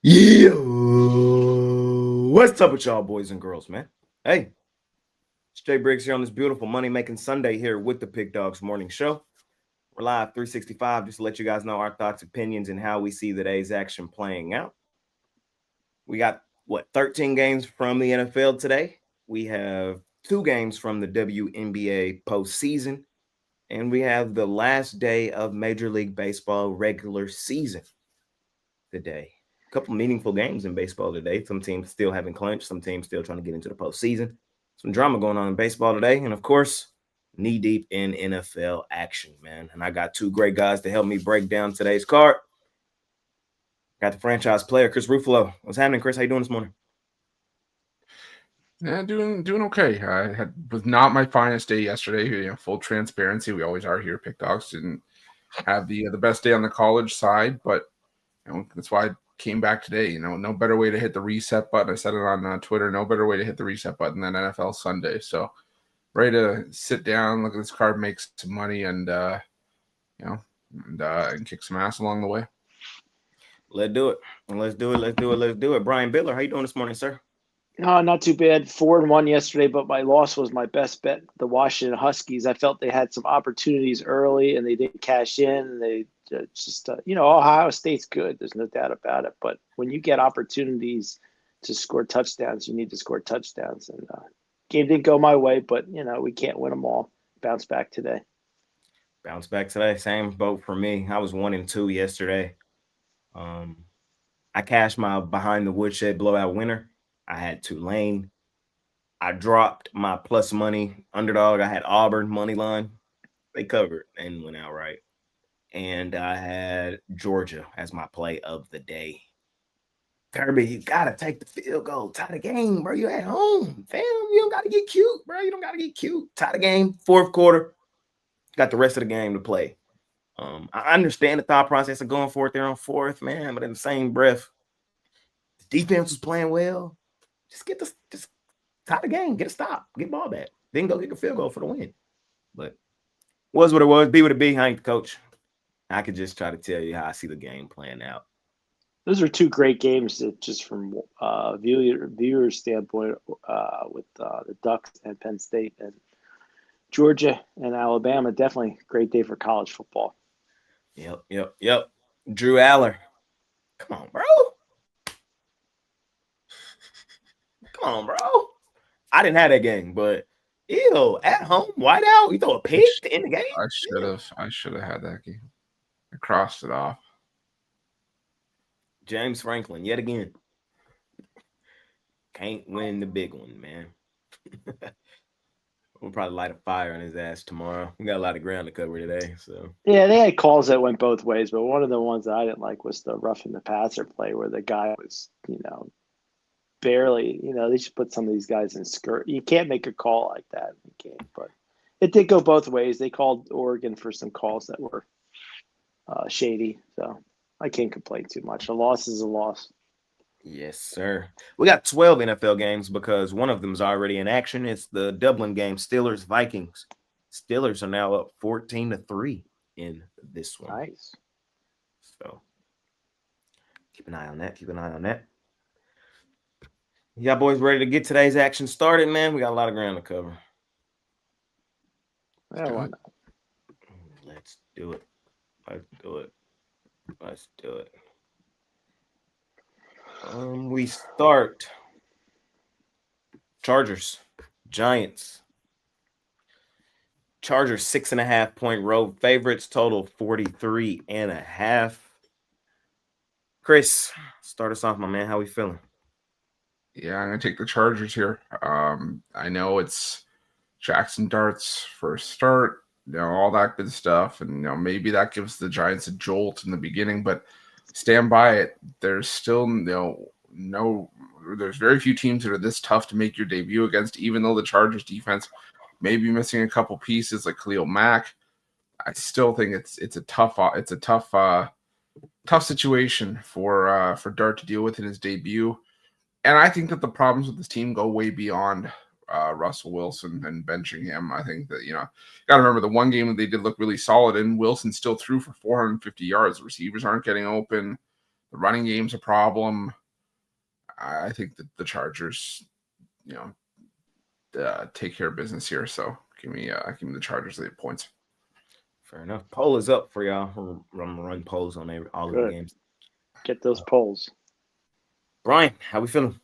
Yeah. What's up with y'all, boys and girls, man? Hey, it's Jay Briggs here on this beautiful money making Sunday here with the Pick Dawgz morning show. We're live 365 just to let you guys know our thoughts, opinions, and how we see the day's action playing out. We got 13 games from the NFL today. We have 2 games from the WNBA postseason, and we have the last day of Major League Baseball regular season today. A couple meaningful games in baseball today. Some teams still haven't clinched. Some teams still trying to get into the postseason. Some drama going on in baseball today. And of course, knee deep in NFL action, man. And I got 2 great guys to help me break down today's card. Got the franchise player, Chris Ruffalo. What's happening, Chris? How you doing this morning? Yeah, doing okay. Was not my finest day yesterday. Full transparency. We always are here. Pick Dawgz didn't have the best day on the college side, but that's why I came back today. No better way to hit the reset button. I said it on Twitter. No better way to hit the reset button than NFL Sunday. So ready to sit down, look at this card, make some money, and kick some ass along the way. Let's do it. Let's do it. Brian Bittler, how you doing this morning, sir? No, not too bad. 4-1 yesterday, but my loss was my best bet. The Washington Huskies. I felt they had some opportunities early, and they didn't cash in. And they Ohio State's good. There's no doubt about it. But when you get opportunities to score touchdowns, you need to score touchdowns. And game didn't go my way, but we can't win them all. Bounce back today. Bounce back today. Same boat for me. I was 1-2 yesterday. I cashed my behind the woodshed blowout winner. I had Tulane. I dropped my plus money underdog. I had Auburn money line. They covered and went out right. And I had Georgia as my play of the day. Kirby, you gotta take the field goal. Tie the game, bro. You're at home, fam. You don't gotta get cute, bro. You don't gotta get cute. Tie the game, fourth quarter. Got the rest of the game to play. I understand the thought process of going for it there on fourth, man. But in the same breath, the defense was playing well. Just tie the game, get a stop, get ball back, then go kick a field goal for the win. But was what it was, be what it be. I ain't the coach. I could just try to tell you how I see the game playing out. Those are 2 great games, just from viewer standpoint, with the Ducks and Penn State, and Georgia and Alabama. Definitely a great day for college football. Yep. Drew Aller, come on, bro. Come on, bro. I didn't have that game, but at home, whiteout, you throw a pick to end the game. I should have had that game. I crossed it off. James Franklin, yet again. Can't win the big one, man. We'll probably light a fire on his ass tomorrow. We got a lot of ground to cover today. So yeah, they had calls that went both ways, but one of the ones that I didn't like was the roughing the passer play where the guy was, barely, they should put some of these guys in skirt. You can't make a call like that in the game, but it did go both ways. They called Oregon for some calls that were shady, so I can't complain too much. A loss is a loss. yes, sir. We got 12 NFL games because one of them is already in action. It's the Dublin game, Steelers Vikings. Steelers are now up 14-3 in this one. Nice. So keep an eye on that. Y'all boys ready to get today's action started, man? We got a lot of ground to cover. Yeah, why not? Let's do it. We start Chargers, Giants. Chargers 6.5-point road favorites, total 43.5. Chris, start us off, my man. How we feeling? Yeah, I'm going to take the Chargers here. I know it's Jackson Dart's first start, all that good stuff. And, maybe that gives the Giants a jolt in the beginning, but stand by it. There's still, there's very few teams that are this tough to make your debut against, even though the Chargers defense may be missing a couple pieces like Khalil Mack. I still think it's a tough situation for Dart to deal with in his debut. And I think that the problems with this team go way beyond Russell Wilson and benching him. I think that, got to remember the one game that they did look really solid in, Wilson still threw for 450 yards. Receivers aren't getting open. The running game's a problem. I think that the Chargers, take care of business here. So give me the Chargers 8 points. Fair enough. Poll is up for y'all. I'm gonna run polls on all of the games. Get those polls. Brian, how we feeling?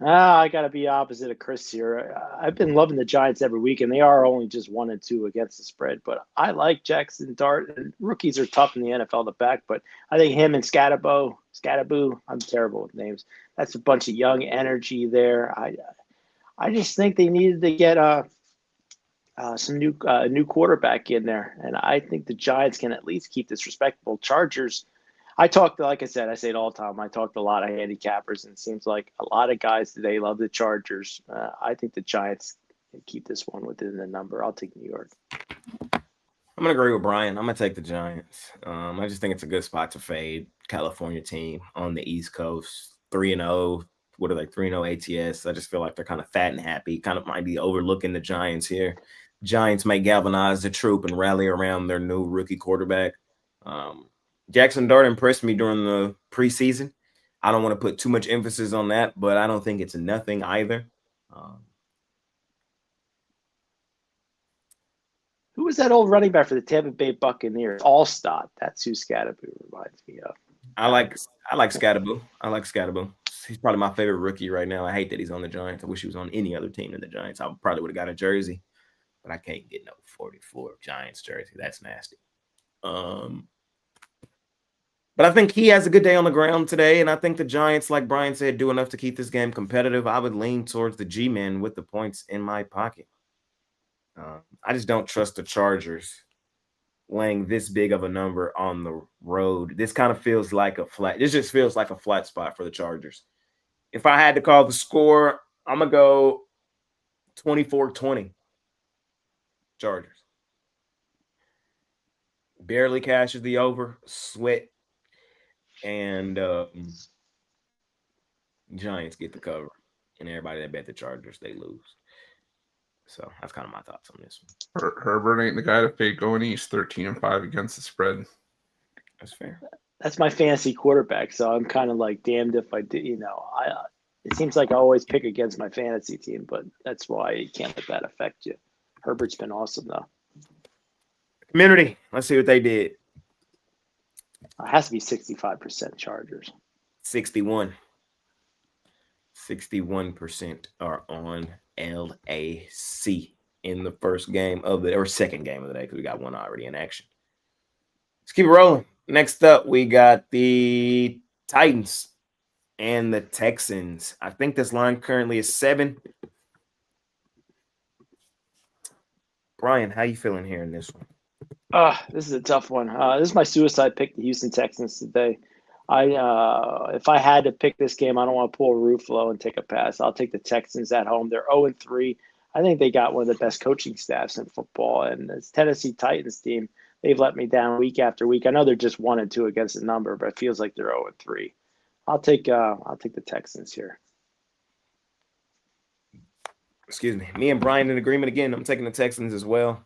I got to be opposite of Chris here. I've been loving the Giants every week, and they are only just 1-2 against the spread. But I like Jackson Dart. And rookies are tough in the NFL to back, but I think him and Scattaboo, I'm terrible with names. That's a bunch of young energy there. I just think they needed to get some new quarterback in there, and I think the Giants can at least keep this respectable. Chargers. Like I said, I say it all the time. I talked to a lot of handicappers, and it seems like a lot of guys today love the Chargers. I think the Giants can keep this one within the number. I'll take New York. I'm going to agree with Brian. I'm going to take the Giants. I just think it's a good spot to fade. California team on the East Coast, 3-0. What are they, 3-0 ATS? I just feel like they're kind of fat and happy. Kind of might be overlooking the Giants here. Giants may galvanize the troop and rally around their new rookie quarterback. Jackson Dart impressed me during the preseason. I don't want to put too much emphasis on that, but I don't think it's nothing either. Who was that old running back for the Tampa Bay Buccaneers? Allstott. That's who Scattaboo reminds me of. I like Scattaboo. I like Scattaboo. He's probably my favorite rookie right now. I hate that he's on the Giants. I wish he was on any other team than the Giants. I probably would have got a jersey, but I can't get no 44 Giants jersey. That's nasty. But I think he has a good day on the ground today, and I think the Giants, like Brian said, do enough to keep this game competitive. I would lean towards the G-men with the points in my pocket. I just don't trust the Chargers laying this big of a number on the road. This kind of feels like a flat. This just feels like a flat spot for the Chargers. If I had to call the score, I'm going to go 24-20 Chargers. Barely cashes the over. Sweat. And Giants get the cover. And everybody that bet the Chargers, they lose. So that's kind of my thoughts on this one. Herbert ain't the guy to fade going east. 13-5 against the spread. That's fair. That's my fantasy quarterback, so I'm kind of like damned if I did. It seems like I always pick against my fantasy team, but that's why you can't let that affect you. Herbert's been awesome though. Community, let's see what they did. It has to be 65% Chargers. 61%. 61% are on LAC in the first game of the or second game of the day because we got one already in action. Let's keep it rolling. Next up, we got the Titans and the Texans. I think this line currently is 7. Brian, how you feeling here in this one? This is a tough one. This is my suicide pick, the Houston Texans today. If I had to pick this game, I don't want to pull a Ruffalo and take a pass. I'll take the Texans at home. They're 0-3. I think they got one of the best coaching staffs in football. And this Tennessee Titans team, they've let me down week after week. I know they're just 1-2 against the number, but it feels like they're 0-3. I'll take the Texans here. Excuse me. Me and Brian in agreement again. I'm taking the Texans as well.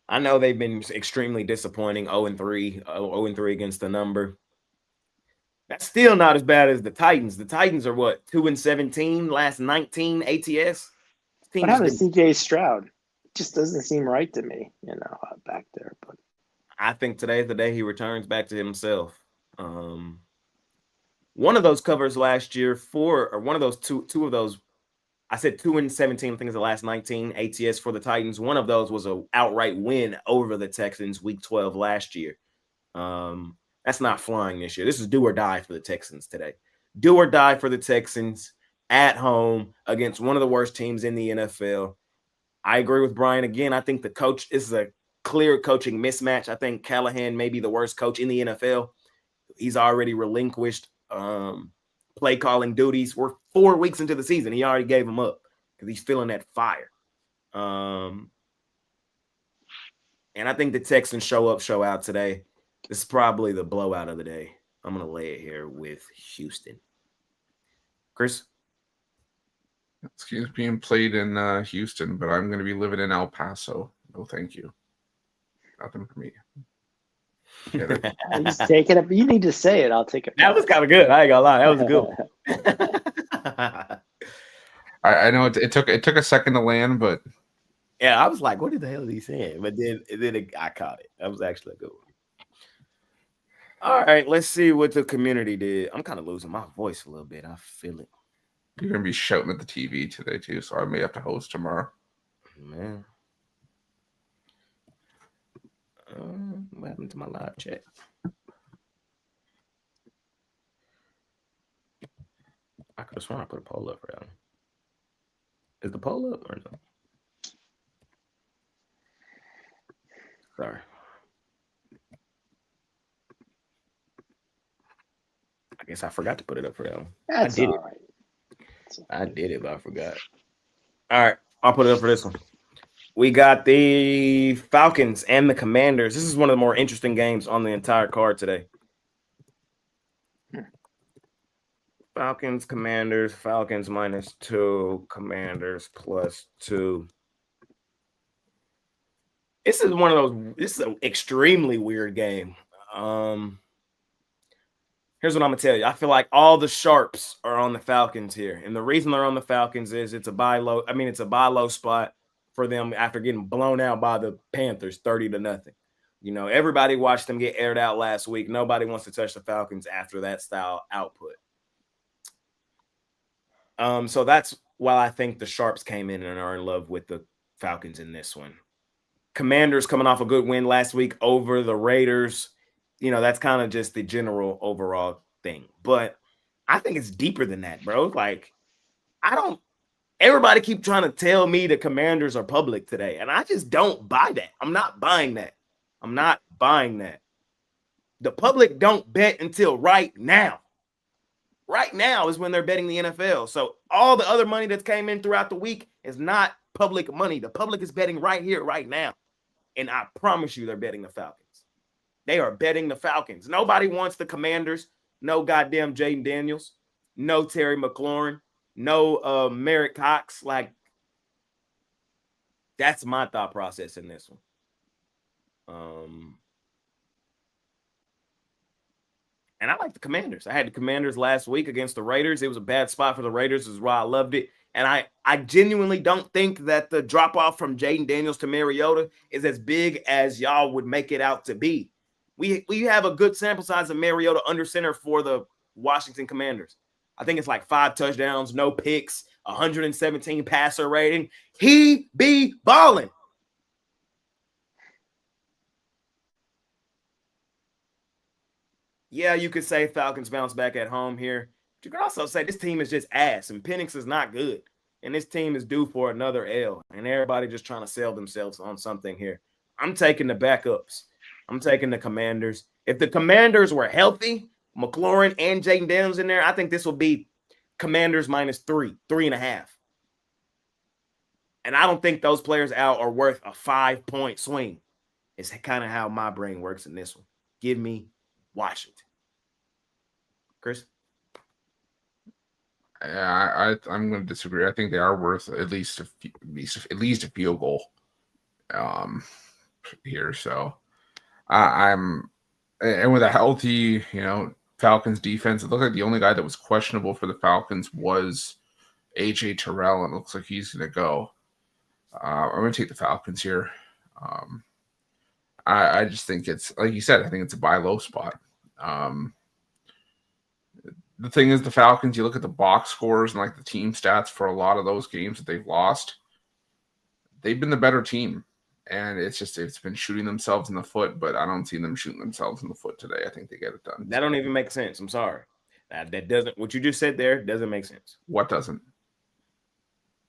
I know they've been extremely disappointing, 0-3 against the number. That's still not as bad as the Titans. The Titans are what, 2-17, last 19 ATS? What happened to CJ Stroud? It just doesn't seem right to me, back there. But I think today's the day he returns back to himself. One of those covers last year one of those two of those, I said 2-17, I think it's the last 19 ATS for the Titans. One of those was an outright win over the Texans week 12 last year. That's not flying this year. This is do or die for the Texans today. Do or die for the Texans at home against one of the worst teams in the NFL. I agree with Brian again. I think this is a clear coaching mismatch. I think Callahan may be the worst coach in the NFL. He's already relinquished play calling duties. We're 4 weeks into the season. He already gave them up because he's feeling that fire. And I think the Texans show up, show out today. This is probably the blowout of the day. I'm going to lay it here with Houston. Chris? This game's being played in Houston, but I'm going to be living in El Paso. No, thank you. Nothing for me. He's taking it. You need to say it. I'll take it. That was kind of good. I ain't gonna lie. That was a good one. I know it took a second to land, but yeah, I was like, what the hell is he saying? But then I caught it. That was actually a good one. All right, let's see what the community did. I'm kind of losing my voice a little bit. I feel it. you're gonna be shouting at the TV today too, so I may have to host tomorrow. Man. What happened to my live chat? I could have sworn I put a poll up for that one. Is the poll up or no? Sorry. I guess I forgot to put it up for that one. That's all right. I did it, but I forgot. All right, I'll put it up for this one. We got the Falcons and the Commanders. This is one of the more interesting games on the entire card today. Falcons, Commanders, Falcons -2, Commanders +2. This is one of those. This is an extremely weird game. Here's what I'm gonna tell you. I feel like all the sharps are on the Falcons here, and the reason they're on the Falcons is it's a buy low. I mean, it's a buy low spot for them after getting blown out by the Panthers 30-0. You know, everybody watched them get aired out last week. Nobody wants to touch the Falcons after that style output. So that's why I think the sharps came in and are in love with the Falcons in this one. Commanders coming off a good win last week over the Raiders. You know, that's kind of just the general overall thing. But I think it's deeper than that, bro. Like, everybody keep trying to tell me the Commanders are public today, and I just don't buy that. I'm not buying that. The public don't bet until right now. Right now is when they're betting the NFL. So all the other money that came in throughout the week is not public money. The public is betting right here, right now. And I promise you they're betting the Falcons. They are betting the Falcons. Nobody wants the Commanders. No goddamn Jaden Daniels. No Terry McLaurin. No Merrick Cox. Like, that's my thought process in this one. And I like the Commanders. I had the Commanders last week against the Raiders. It was a bad spot for the Raiders, is why I loved it. And I genuinely don't think that the drop-off from Jaden Daniels to Mariota is as big as y'all would make it out to be. We have a good sample size of Mariota under center for the Washington Commanders. I think it's like 5 touchdowns, no picks, 117 passer rating. He be balling. Yeah, you could say Falcons bounce back at home here. But you could also say this team is just ass, and Penix is not good. And this team is due for another L. And everybody just trying to sell themselves on something here. I'm taking the backups. I'm taking the Commanders. If the Commanders were healthy, McLaurin and Jaden Daniels in there, I think this will be Commanders -3, 3.5. And I don't think those players out are worth a 5-point swing. It's kind of how my brain works in this one. Give me Washington. Chris? Yeah, I'm going to disagree. I think they are worth at least a field goal here. So and with a healthy, Falcons defense, it looked like the only guy that was questionable for the Falcons was AJ Terrell, and it looks like he's going to go. I'm going to take the Falcons here. I just think it's, like you said, I think it's a buy low spot. The thing is, the Falcons, you look at the box scores and like the team stats for a lot of those games that they've lost, they've been the better team. And it's been shooting themselves in the foot, but I don't see them shooting themselves in the foot today. I think they get it done. That don't even make sense. I'm sorry. That doesn't, what you just said there doesn't make sense. What doesn't?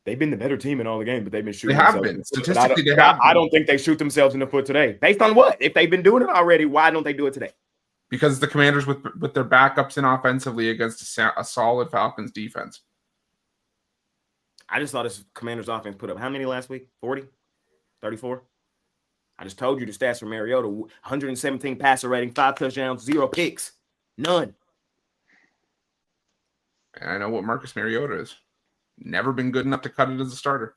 They've been the better team in all the games, but they've been shooting. They have been. Statistically, they have. I don't think they shoot themselves in the foot today. Based on what? If they've been doing it already, why don't they do it today? Because the Commanders with their backups in offensively against a solid Falcons defense. I just thought this Commanders offense put up how many last week? 40? 34? I just told you the stats for Mariota. 117 passer rating, 5 touchdowns, 0 picks. None. And I know what Marcus Mariota is. Never been good enough to cut it as a starter.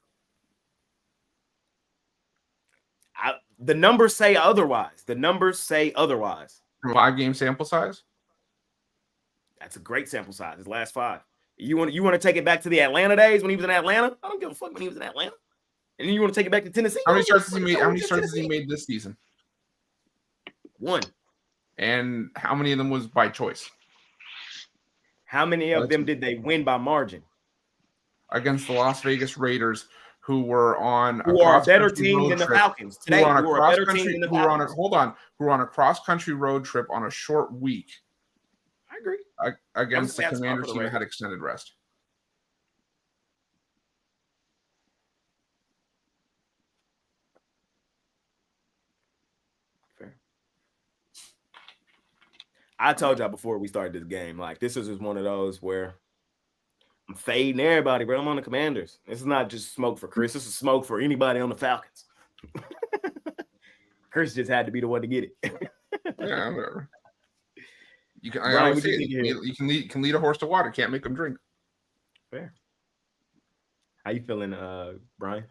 The numbers say otherwise. The numbers say otherwise. 5-game sample size? That's a great sample size. His last 5. You want to take it back to the Atlanta days when he was in Atlanta? I don't give a fuck when he was in Atlanta. And then you want to take it back to Tennessee? How many starts has he made this season? 1. And how many of them was by choice? How many of them did they win by margin? Against the Las Vegas Raiders, who were on who are a better team than the Falcons today. Who were a better team than the Falcons. Who were on a cross-country road trip on a short week. I agree. Against the Commanders team that had extended rest. Fair. I told y'all before we started this game, like this is just one of those where I'm fading everybody, bro. I'm on the Commanders. This is not just smoke for Chris. This is smoke for anybody on the Falcons. Chris just had to be the one to get it. Yeah, whatever. You can. I always say you can lead a horse to water. Can't make them drink. Fair. How you feeling, Brian?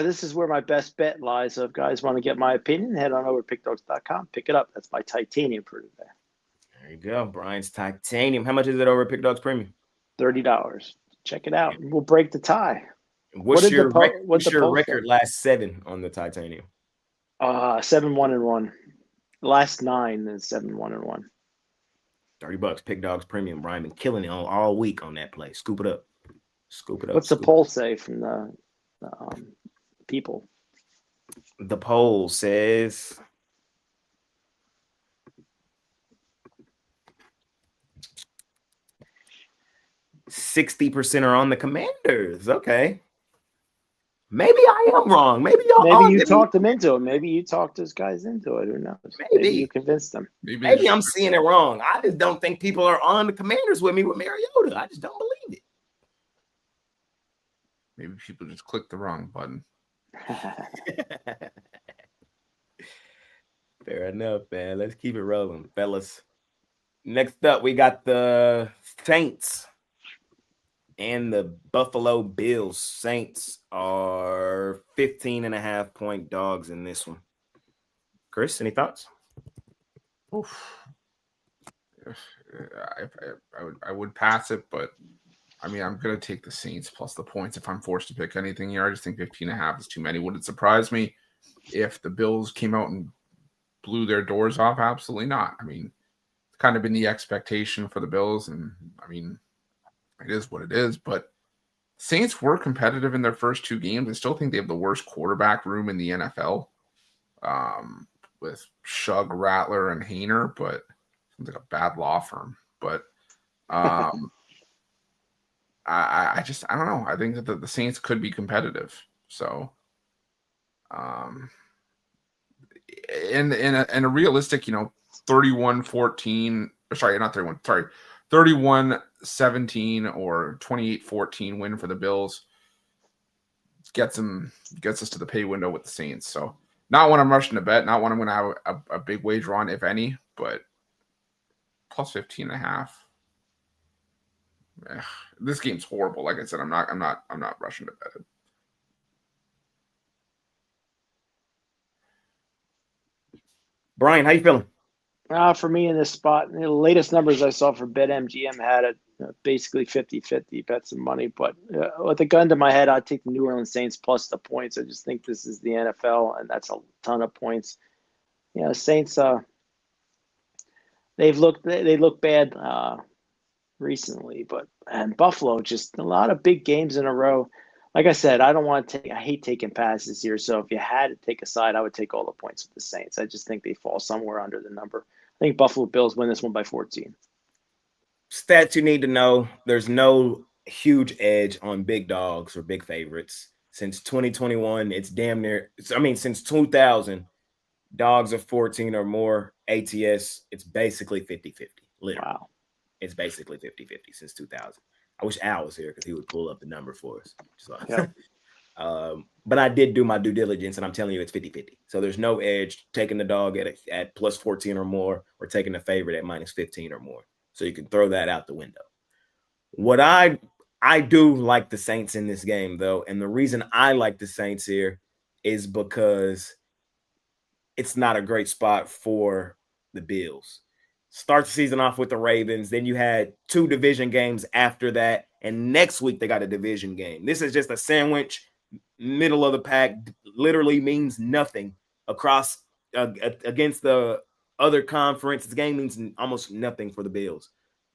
This is where my best bet lies. So if guys want to get my opinion, head on over to PickDawgz.com. Pick it up. That's my titanium for today. There you go. Brian's titanium. How much is it over at PickDawgz Premium? $30. Check it out. We'll break the tie. What's your record last 7 on the titanium? 7-1-1. Last 9 is 7-1-1. $30. PickDawgz Premium. Brian been killing it all week on that play. Scoop it up. Scoop it up. What's the poll say from the people? The poll says 60% are on the Commanders. Okay. Maybe I am wrong. Maybe you talked them into it. Maybe you talked those guys into it. Who knows? Maybe you convinced them. Maybe I'm seeing it wrong. I just don't think people are on the Commanders with me with Mariota. I just don't believe it. Maybe people just clicked the wrong button. Fair enough, man. Let's keep it rolling, fellas. Next up, we got the Saints and the Buffalo Bills. Saints are 15.5-point dogs in this one. Chris, any thoughts? Oof. I would pass it, but I mean, I'm going to take the Saints plus the points if I'm forced to pick anything here. I just think 15.5 is too many. Would it surprise me if the Bills came out and blew their doors off? Absolutely not. I mean, it's kind of been the expectation for the Bills, and I mean, it is what it is, but Saints were competitive in their first 2 games. I still think they have the worst quarterback room in the NFL with Shug, Rattler, and Hayner, but sounds like a bad law firm. But I don't know. I think that the Saints could be competitive. So, in a realistic, 31-14. Sorry, not 31. Sorry, 31-17 or 28-14 win for the Bills gets us to the pay window with the Saints. So, not one I'm rushing to bet. Not one I'm going to have a big wager on, if any. But plus 15.5. This game's horrible. Like I said, I'm not rushing to bet it. Brian, how you feeling? For me in this spot, the latest numbers I saw for BetMGM had it basically 50-50, bet some money. But with a gun to my head, I'd take the New Orleans Saints plus the points. I just think this is the NFL, and that's a ton of points. Saints, they look bad recently, and Buffalo, just a lot of big games in a row. Like I said, I hate taking passes here. So if you had to take a side, I would take all the points with the Saints. I just think they fall somewhere under the number. I think Buffalo Bills win this one by 14. Stats you need to know. There's no huge edge on big dogs or big favorites. Since 2021, it's damn near – since 2000, dogs are 14 or more. ATS, it's basically 50-50. Literally. Wow. It's basically 50-50 since 2000. I wish Al was here because he would pull up the number for us. So, yeah. But I did do my due diligence, and I'm telling you it's 50-50. So there's no edge taking the dog at plus 14 or more or taking the favorite at minus 15 or more. So you can throw that out the window. What I do like the Saints in this game, though, and the reason I like the Saints here is because it's not a great spot for the Bills. Start the season off with the Ravens. Then you had 2 division games after that. And next week, they got a division game. This is just a sandwich, middle of the pack, literally means nothing across against the other conference. This game means almost nothing for the Bills.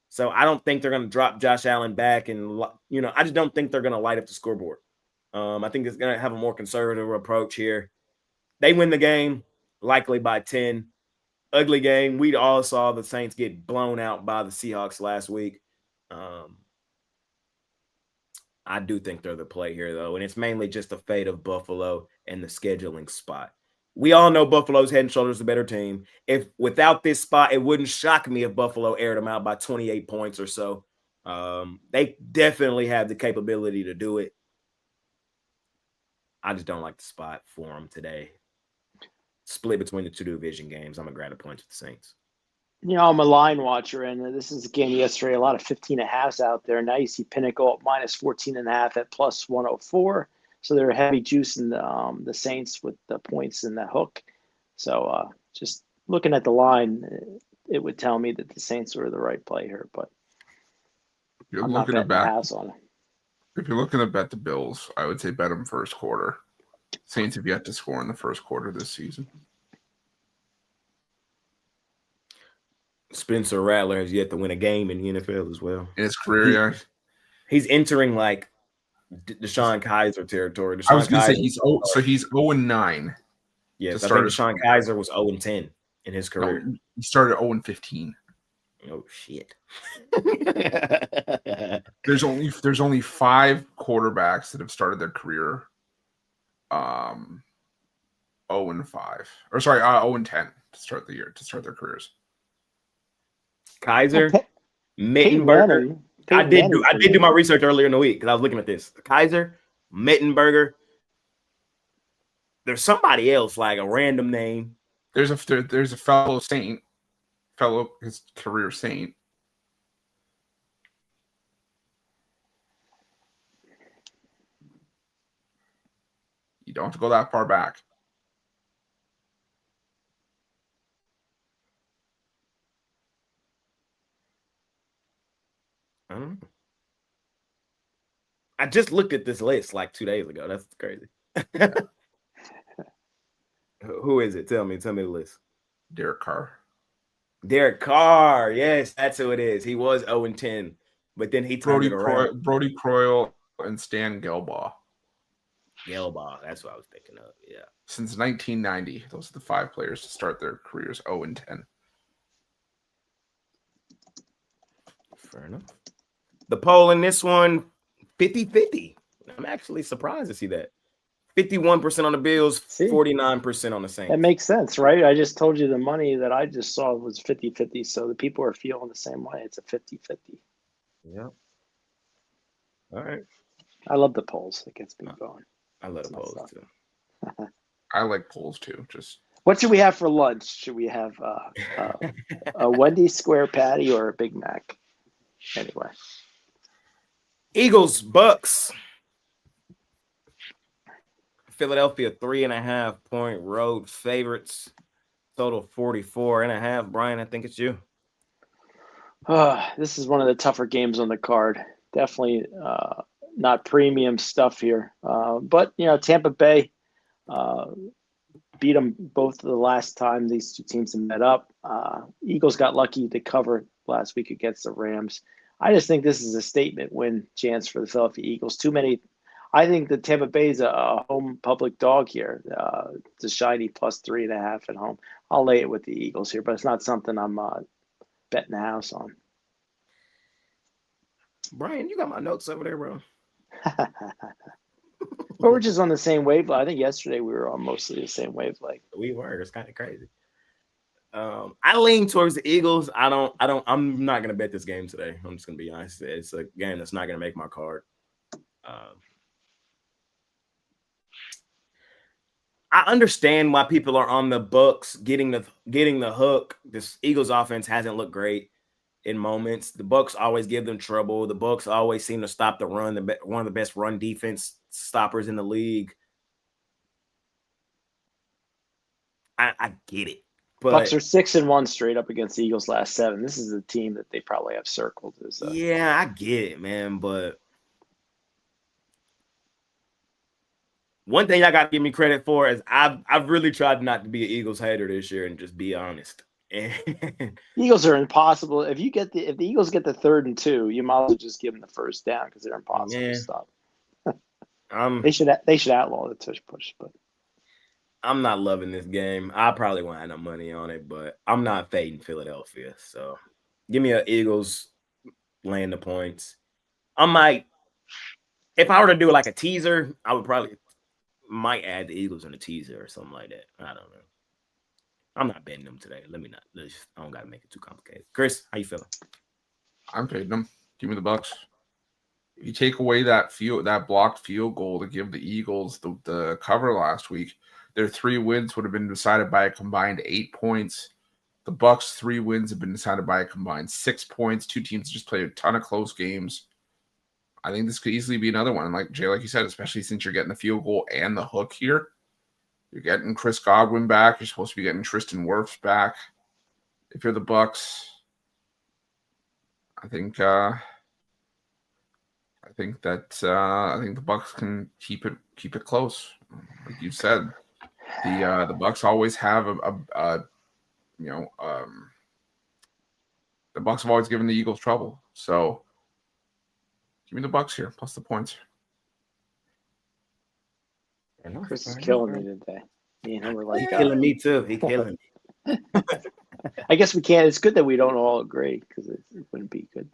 So I don't think they're going to drop Josh Allen back. And, I just don't think they're going to light up the scoreboard. I think it's going to have a more conservative approach here. They win the game, likely by 10. Ugly game. We all saw the Saints get blown out by the Seahawks last week. I do think they're the play here, though, and it's mainly just the fate of Buffalo and the scheduling spot. We all know Buffalo's head and shoulders the better team. If without this spot, it wouldn't shock me if Buffalo aired them out by 28 points or so. They definitely have the capability to do it. I just don't like the spot for them today. Split between the 2 division games. I'm going to grab a punch with the Saints. I'm a line watcher, and this is a game yesterday, a lot of 15.5s out there. Now you see Pinnacle at minus 14.5 at plus 104. So they're heavy juice in the Saints with the points in the hook. So just looking at the line, it would tell me that the Saints were the right play here, but you're I'm looking not to betting the bet. house on it. If you're looking to bet the Bills, I would say bet them first quarter. Saints have yet to score in the first quarter this season. Spencer Rattler has yet to win a game in the NFL as well. In his career, he's entering like Deshaun Kaiser territory. I was going to say he's 0-9. Yes, I think Deshaun Kaiser was 0-10 in his career. No, he started 0-15. Oh shit! There's only 5 quarterbacks that have started their career 0-5, or sorry, 0-10 to start their careers. Kaiser, Mittenberger. I did do my research earlier in the week because I was looking at this. Kaiser, Mittenberger. There's somebody else, like a random name. There's a fellow his career Saint. You don't have to go that far back. I don't know. I just looked at this list like 2 days ago. That's crazy. Who is it? Tell me the list. Derek Carr. Yes, that's who it is. He was 0-10, but then he turned it around. Brody Croyle and Stan Gelbaugh. That's what I was thinking of. Yeah. Since 1990, those are the 5 players to start their careers 0-10. Fair enough. The poll in this one, 50-50. I'm actually surprised to see that. 51% on the Bills, 49% on the Saints. That makes sense, right? I just told you the money that I just saw was 50-50, so the people are feeling the same way. It's a 50-50. Yeah. All right. I love the polls. It gets me going. I love the polls, too. I like polls, too. Just what should we have for lunch? Should we have a Wendy's square patty or a Big Mac? Anyway. Eagles, Bucks. Philadelphia 3.5-point road favorites. Total 44.5. Brian, I think it's you. This is one of the tougher games on the card. Definitely not premium stuff here. But, Tampa Bay beat them both the last time these two teams have met up. Eagles got lucky to cover last week against the Rams. I just think this is a statement win chance for the Philadelphia Eagles. I think the Tampa Bay is a home public dog here. It's a shiny plus 3.5 at home. I'll lay it with the Eagles here, but it's not something I'm betting the house on. Brian, you got my notes over there, bro. But we're just on the same wavelength. I think yesterday we were on mostly the same wavelength. We were. It's kind of crazy. I lean towards the Eagles. I'm not gonna bet this game today. I'm just gonna be honest. It's a game that's not gonna make my card. I understand why people are on the Bucks getting the hook. This Eagles offense hasn't looked great in moments. The Bucks always give them trouble. The Bucks always seem to stop the run. One of the best run defense stoppers in the league. I get it. But Bucks are 6-1 straight up against the Eagles last 7. This is a team that they probably have circled. Yeah, I get it, man. But one thing I got to give me credit for is I've really tried not to be an Eagles hater this year and just be honest. And Eagles are impossible. If the Eagles get the 3rd and 2, you might as well just give them the first down because they're impossible to stop. They should outlaw the tush push, but I'm not loving this game. I probably won't have no money on it, but I'm not fading Philadelphia. So give me an Eagles laying the points. I might, if I were to do like a teaser, I would probably might add the Eagles in a teaser or something like that. I don't know. I'm not betting them today. I don't gotta make it too complicated. Chris, how you feeling? I'm fading them. Give me the Bucks. If you take away that blocked field goal to give the Eagles the cover last week, their 3 wins would have been decided by a combined 8 points. The Bucks' 3 wins have been decided by a combined 6 points. 2 teams just played a ton of close games. I think this could easily be another one. Like Jay, like you said, especially since you're getting the field goal and the hook here. You're getting Chris Godwin back. You're supposed to be getting Tristan Wirfs back. If you're the Bucks, I think the Bucks can keep it close. Like you said, the Bucks always have the Bucks have always given the Eagles trouble. So give me the Bucks here plus the points. Chris is killing me today. Me and him are like He's killing me too. He's killing me. I guess we can't. It's good that we don't all agree because it wouldn't be good.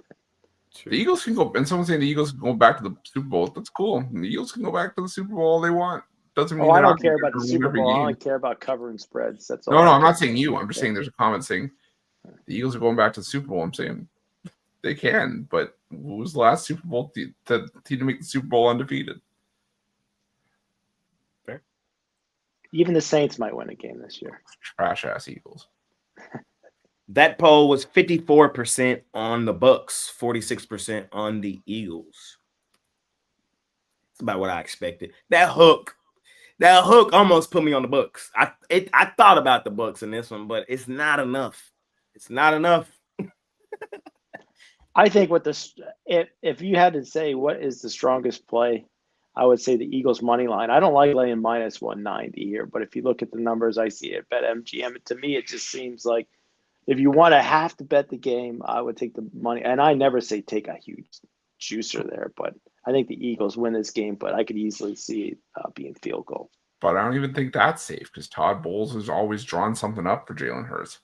The Eagles can go, and someone's saying the Eagles can go back to the Super Bowl. That's cool. The Eagles can go back to the Super Bowl all they want. Doesn't mean I don't care about the Super Bowl. I only care about covering spreads. That's all. No, I'm not saying you. I'm just saying there's a comment saying the Eagles are going back to the Super Bowl. I'm saying they can, but who was the last Super Bowl team to make the Super Bowl undefeated? Fair. Even the Saints might win a game this year. Trash ass Eagles. That poll was 54% on the Bucks, 46% on the Eagles. It's about what I expected. That hook almost put me on the Bucks. I thought about the Bucks in this one, but it's not enough. It's not enough. I think if you had to say what is the strongest play, I would say the Eagles money line. I don't like laying minus 190 here, but if you look at the numbers I see at BetMGM, to me it just seems like if you want to have to bet the game, I would take the money. And I never say take a huge juicer there, but I think the Eagles win this game, but I could easily see it being field goal. But I don't even think that's safe because Todd Bowles has always drawn something up for Jalen Hurts.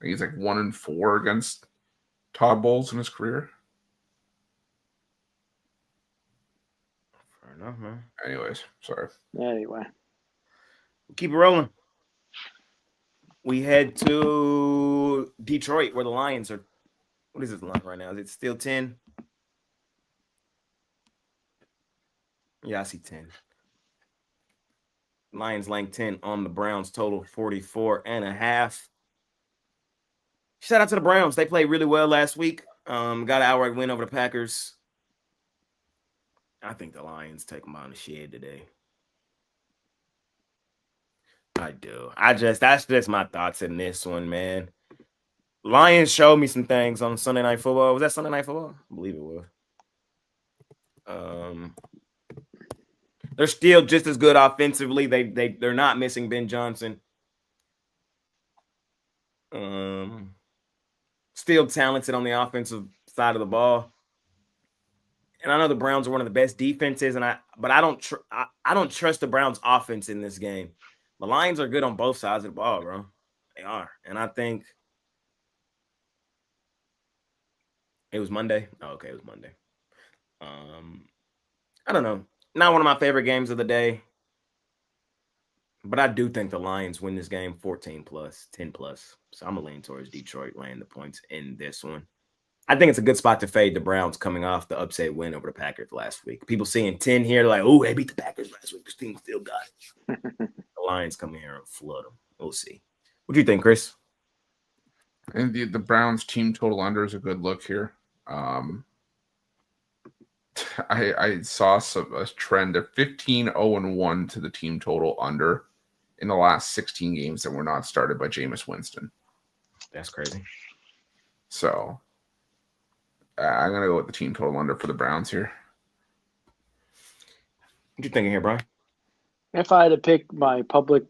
He's like 1-4 against Todd Bowles in his career. Fair enough, man. Anyways, sorry. Anyway. Keep it rolling. We head to Detroit where the Lions are. What is this line right now? Is it still 10? Yeah, I see 10. Lions laying 10 on the Browns, total 44.5. Shout out to the Browns. They played really well last week. Got an outright win over the Packers. I think the Lions take them on the shed today. I do. That's just my thoughts in this one, man. Lions showed me some things on Sunday Night Football. Was that Sunday Night Football? I believe it was. They're still just as good offensively. They're not missing Ben Johnson. Still talented on the offensive side of the ball. And I know the Browns are one of the best defenses, but I don't trust the Browns offense in this game. The Lions are good on both sides of the ball, bro. They are. And I think it was Monday. Oh, okay, it was Monday. I don't know. Not one of my favorite games of the day. But I do think the Lions win this game 14+, 10+. So I'm going to lean towards Detroit laying the points in this one. I think it's a good spot to fade the Browns coming off the upset win over the Packers last week. People seeing 10 here, like, oh, they beat the Packers last week. This team still got it. The Lions come here and flood them. We'll see. What do you think, Chris? And the Browns team total under is a good look here. I saw a trend of 15-0-1 to the team total under in the last 16 games that were not started by Jameis Winston. That's crazy. So I'm going to go with the team total under for the Browns here. What you thinking here, Brian? If I had to pick my public,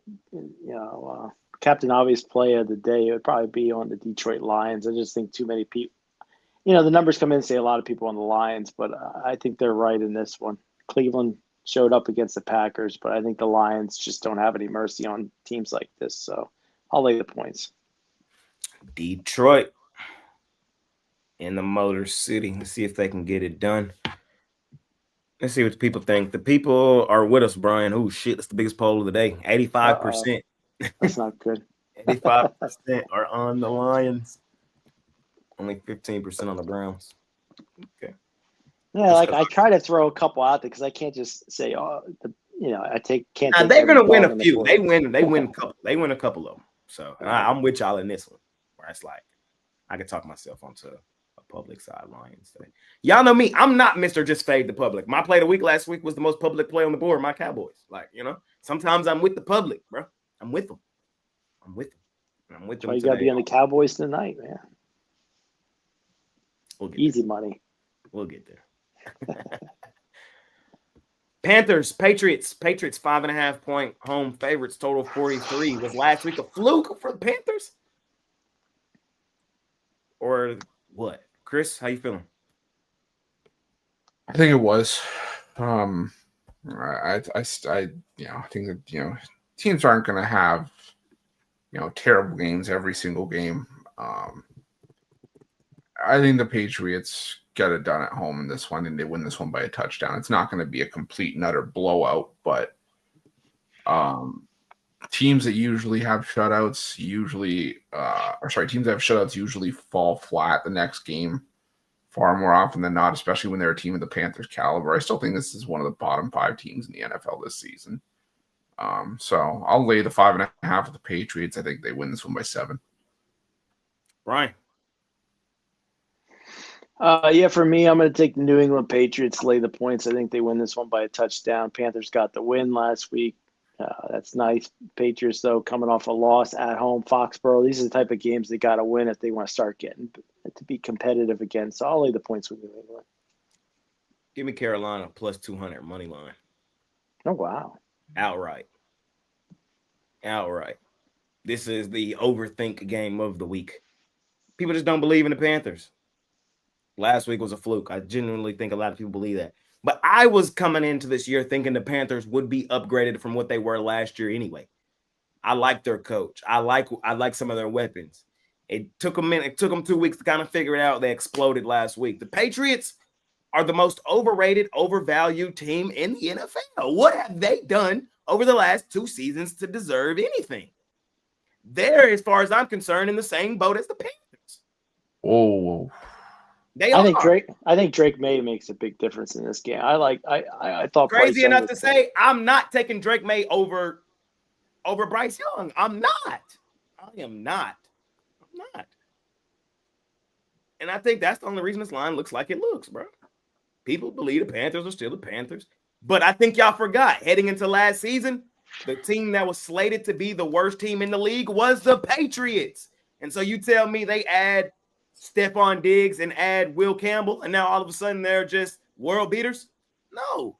Captain Obvious play of the day, it would probably be on the Detroit Lions. I just think too many people, the numbers come in and say a lot of people on the Lions, but I think they're right in this one. Cleveland showed up against the Packers, but I think the Lions just don't have any mercy on teams like this. So I'll lay the points. Detroit in the Motor City. Let's see if they can get it done. Let's see what the people think. The people are with us, Brian. Oh, shit. That's the biggest poll of the day. 85%. That's not good. 85% are on the Lions. Only 15% on the Browns. Okay. Yeah, I try to throw a couple out there because I can't just say, can't. Now, they're gonna win a few. They win a couple. They win a couple of them. So I'm with y'all in this one. Where it's like I could talk myself onto a public side Lions today. Y'all know me. I'm not Mr. Just Fade the Public. My play of the week last week was the most public play on the board. My Cowboys. Sometimes I'm with the public, bro. I'm with them. I'm with them. You got to be on the Cowboys tonight, man. Easy money. We'll get there. Panthers, Patriots 5.5 point home favorites, total 43. Was last week a fluke for the Panthers? Or what? Chris, how you feeling? I think it was. I think that teams aren't going to have terrible games every single game. I think the Patriots get it done at home in this one, and they win this one by a touchdown. It's not going to be a complete and utter blowout, but teams that usually have shutouts usually fall flat the next game far more often than not, especially when they're a team of the Panthers caliber. I still think this is one of the bottom 5 teams in the NFL this season. So I'll lay the 5.5 with the Patriots. I think they win this one by 7. Brian. For me, I'm going to take the New England Patriots, lay the points. I think they win this one by a touchdown. Panthers got the win last week. That's nice. Patriots, though, coming off a loss at home, Foxborough. These are the type of games they got to win if they want to start getting to be competitive again. So I'll lay the points with New England. Give me Carolina plus 200 money line. Oh, wow. Outright. This is the overthink game of the week. People just don't believe in the Panthers. Last week was a fluke. I genuinely think a lot of people believe that. But I was coming into this year thinking the Panthers would be upgraded from what they were last year anyway. I like their coach. I like some of their weapons. It took a minute. It took them 2 weeks to kind of figure it out. They exploded last week. The Patriots are the most overrated, overvalued team in the NFL. What have they done over the last 2 seasons to deserve anything? They're, as far as I'm concerned, in the same boat as the Panthers. Oh. I think Drake May makes a big difference in this game. I thought crazy enough to say I'm not taking Drake May over Bryce Young. I am not. And I think that's the only reason this line looks like it looks, bro. People believe the Panthers are still the Panthers. But I think y'all forgot, heading into last season, the team that was slated to be the worst team in the league was the Patriots. And so you tell me they add Stephon Diggs and add Will Campbell, and now all of a sudden they're just world beaters? No.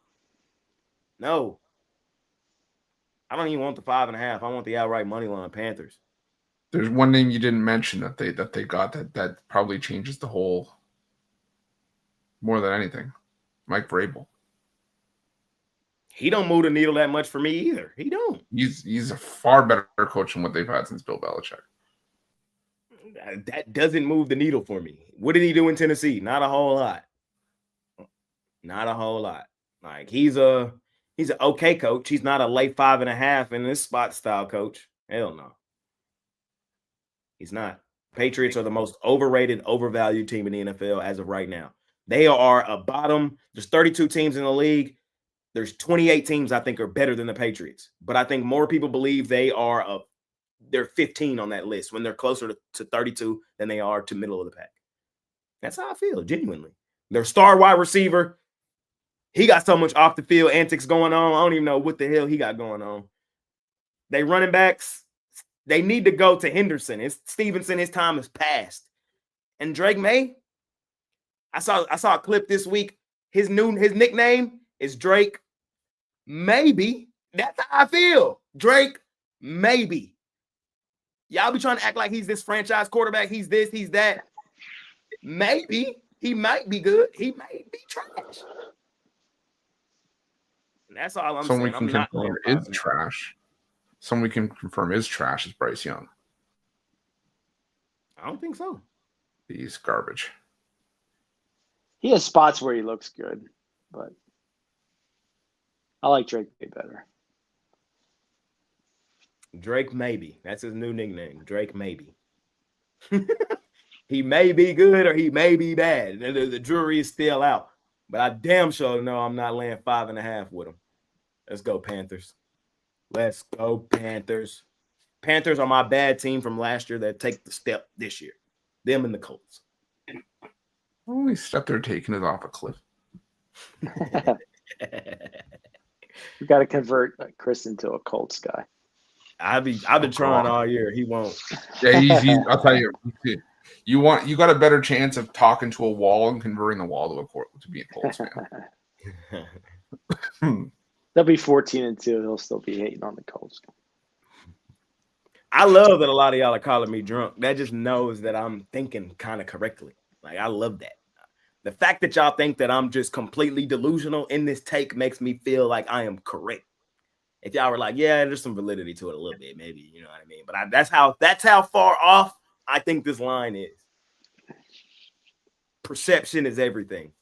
I don't even want the 5.5. I want the outright money line Panthers. There's one name you didn't mention that they got that probably changes the whole more than anything. Mike Vrabel. He don't move the needle that much for me either. He don't. He's a far better coach than what they've had since Bill Belichick. That doesn't move the needle for me. What did he do in Tennessee? Not a whole lot. Like he's an okay coach. He's not a late 5.5 in this spot style coach. Hell no. He's not. Patriots are the most overrated, overvalued team in the NFL as of right now. They are a bottom. There's 32 teams in the league. There's 28 teams I think are better than the Patriots. But I think more people believe they're 15 on that list when they're closer to 32 than they are to middle of the pack. That's how I feel, genuinely. Their star wide receiver, he got so much off the field antics going on. I don't even know what the hell he got going on. They running backs, they need to go to Henderson. It's Stevenson, his time is past. And Drake May, I saw a clip this week. His nickname is Drake Maybe. That's how I feel. Drake Maybe. Y'all be trying to act like he's this franchise quarterback. He's this, he's that. Maybe. He might be good. He might be trash. And that's all I'm saying. Someone can confirm is trash. Someone we can confirm is trash is Bryce Young. I don't think so. He's garbage. He has spots where he looks good, but I like Drake way better. Drake Maybe. That's his new nickname. Drake Maybe. He may be good or he may be bad. The jury is still out. But I damn sure know I'm not laying 5.5 with him. Let's go, Panthers. Let's go, Panthers. Panthers are my bad team from last year that take the step this year. Them and the Colts. The only step they're taking is off a cliff. We got to convert Chris into a Colts guy. I've been trying all year. He won't. Yeah, I'll tell you. You got a better chance of talking to a wall and converting the wall to be a Colts fan. They'll be 14-2. They'll still be hating on the Colts. I love that a lot of y'all are calling me drunk. That just knows that I'm thinking kind of correctly. Like, I love that. The fact that y'all think that I'm just completely delusional in this take makes me feel like I am correct. If y'all were like, yeah, there's some validity to it a little bit, maybe, you know what I mean? But that's how far off I think this line is. Perception is everything.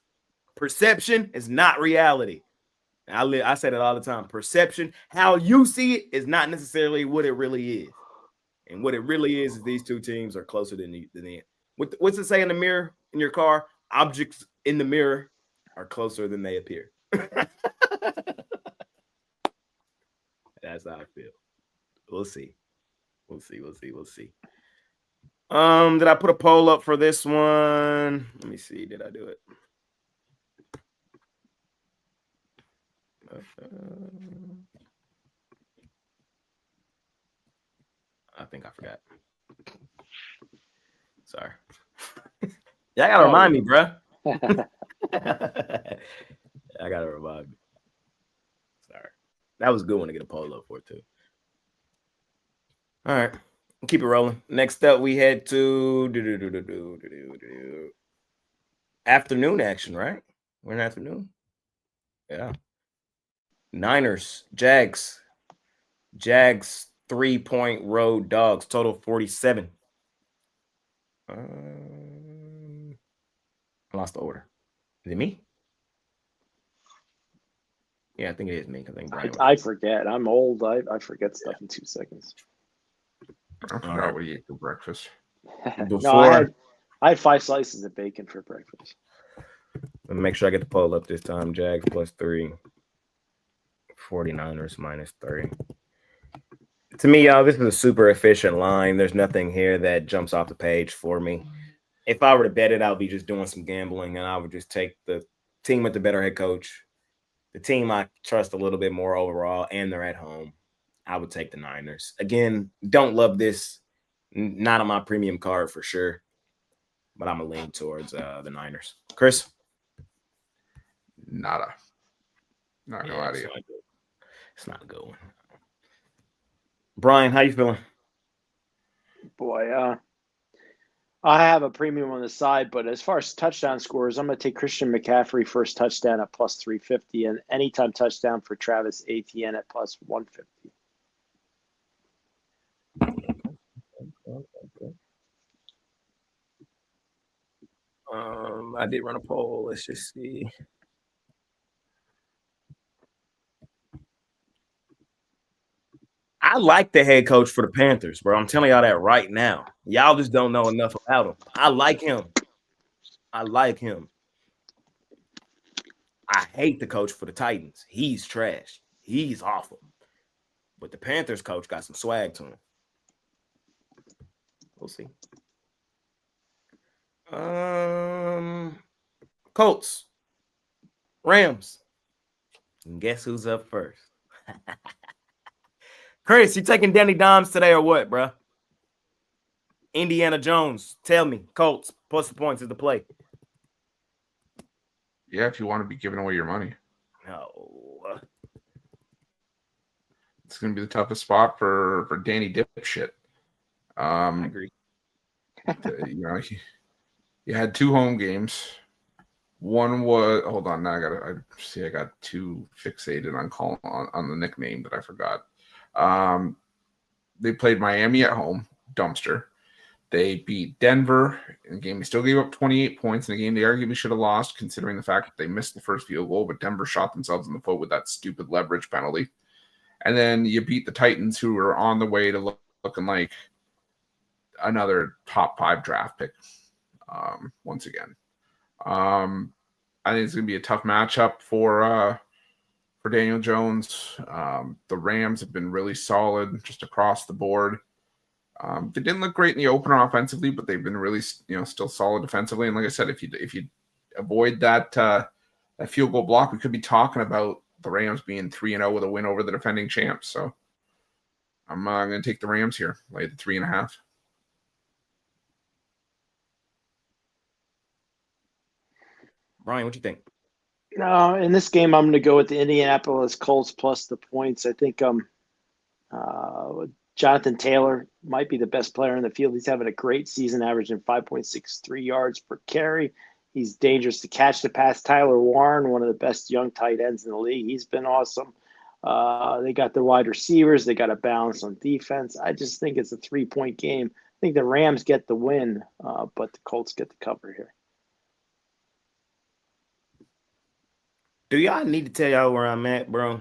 Perception is not reality. I said it all the time. Perception, how you see it, is not necessarily what it really is. And what it really is these two teams are closer than the. What's it say in the mirror in your car? Objects in the mirror are closer than they appear. That's how I feel. We'll see. We'll see. Did I put a poll up for this one? Let me see. Did I do it? I think I forgot. Sorry. Y'all gotta remind me, bro. I gotta remind me. Sorry. That was a good one to get a poll up for, too. All right. Keep it rolling. Next up, we head to afternoon action, right? We're in afternoon. Yeah. Niners, Jags. Jags 3-point road dogs. Total 47. I lost the order. Is it me? Yeah, I think it is me. I forget. I'm old. I forget stuff in 2 seconds. I forgot what you ate for breakfast. No, I had 5 slices of bacon for breakfast. Let me make sure I get the poll up this time. Jags +3. 49ers -3. To me, y'all, this is a super efficient line. There's nothing here that jumps off the page for me. If I were to bet it, I would be just doing some gambling, and I would just take the team with the better head coach, the team I trust a little bit more overall, and they're at home. I would take the Niners. Again, don't love this. Not on my premium card for sure, but I'm going to lean towards the Niners. Chris? Nada. Not gonna lie to you. It's not a good one. Brian, how you feeling? Boy, I have a premium on the side, but as far as touchdown scores, I'm going to take Christian McCaffrey first touchdown at +350 and anytime touchdown for Travis Etienne at +150. I did run a poll. Let's just see. I like the head coach for the Panthers, bro. I'm telling y'all that right now. Y'all just don't know enough about him. I like him. I hate the coach for the Titans. He's trash. He's awful. But the Panthers coach got some swag to him. We'll see. Colts. Rams. And guess who's up first? Chris, you taking Danny Dimes today or what, bro? Indiana Jones, tell me. Colts, plus the points is the play. Yeah, if you want to be giving away your money. No. It's going to be the toughest spot for Danny Dipshit. I agree. You had 2 home games. One was hold on. Now I got too fixated on the nickname that I forgot. They played Miami at home, dumpster. They beat Denver in a game. They still gave up 28 points in a game they arguably should have lost, considering the fact that they missed the first field goal, but Denver shot themselves in the foot with that stupid leverage penalty. And then you beat the Titans, who were on the way to looking like another top 5 draft pick once again. I think it's going to be a tough matchup for Daniel Jones. The Rams have been really solid just across the board. They didn't look great in the opener offensively, but they've been really, still solid defensively. And like I said, if you avoid that field goal block, we could be talking about the Rams being 3-0 with a win over the defending champs. So I'm going to take the Rams here, lay the 3.5. Brian, what you think? No, in this game, I'm going to go with the Indianapolis Colts plus the points. I think Jonathan Taylor might be the best player in the field. He's having a great season, averaging 5.63 yards per carry. He's dangerous to catch the pass. Tyler Warren, one of the best young tight ends in the league. He's been awesome. They got the wide receivers. They got a balance on defense. I just think it's a 3-point game. I think the Rams get the win, but the Colts get the cover here. Do y'all need to tell y'all where I'm at, bro?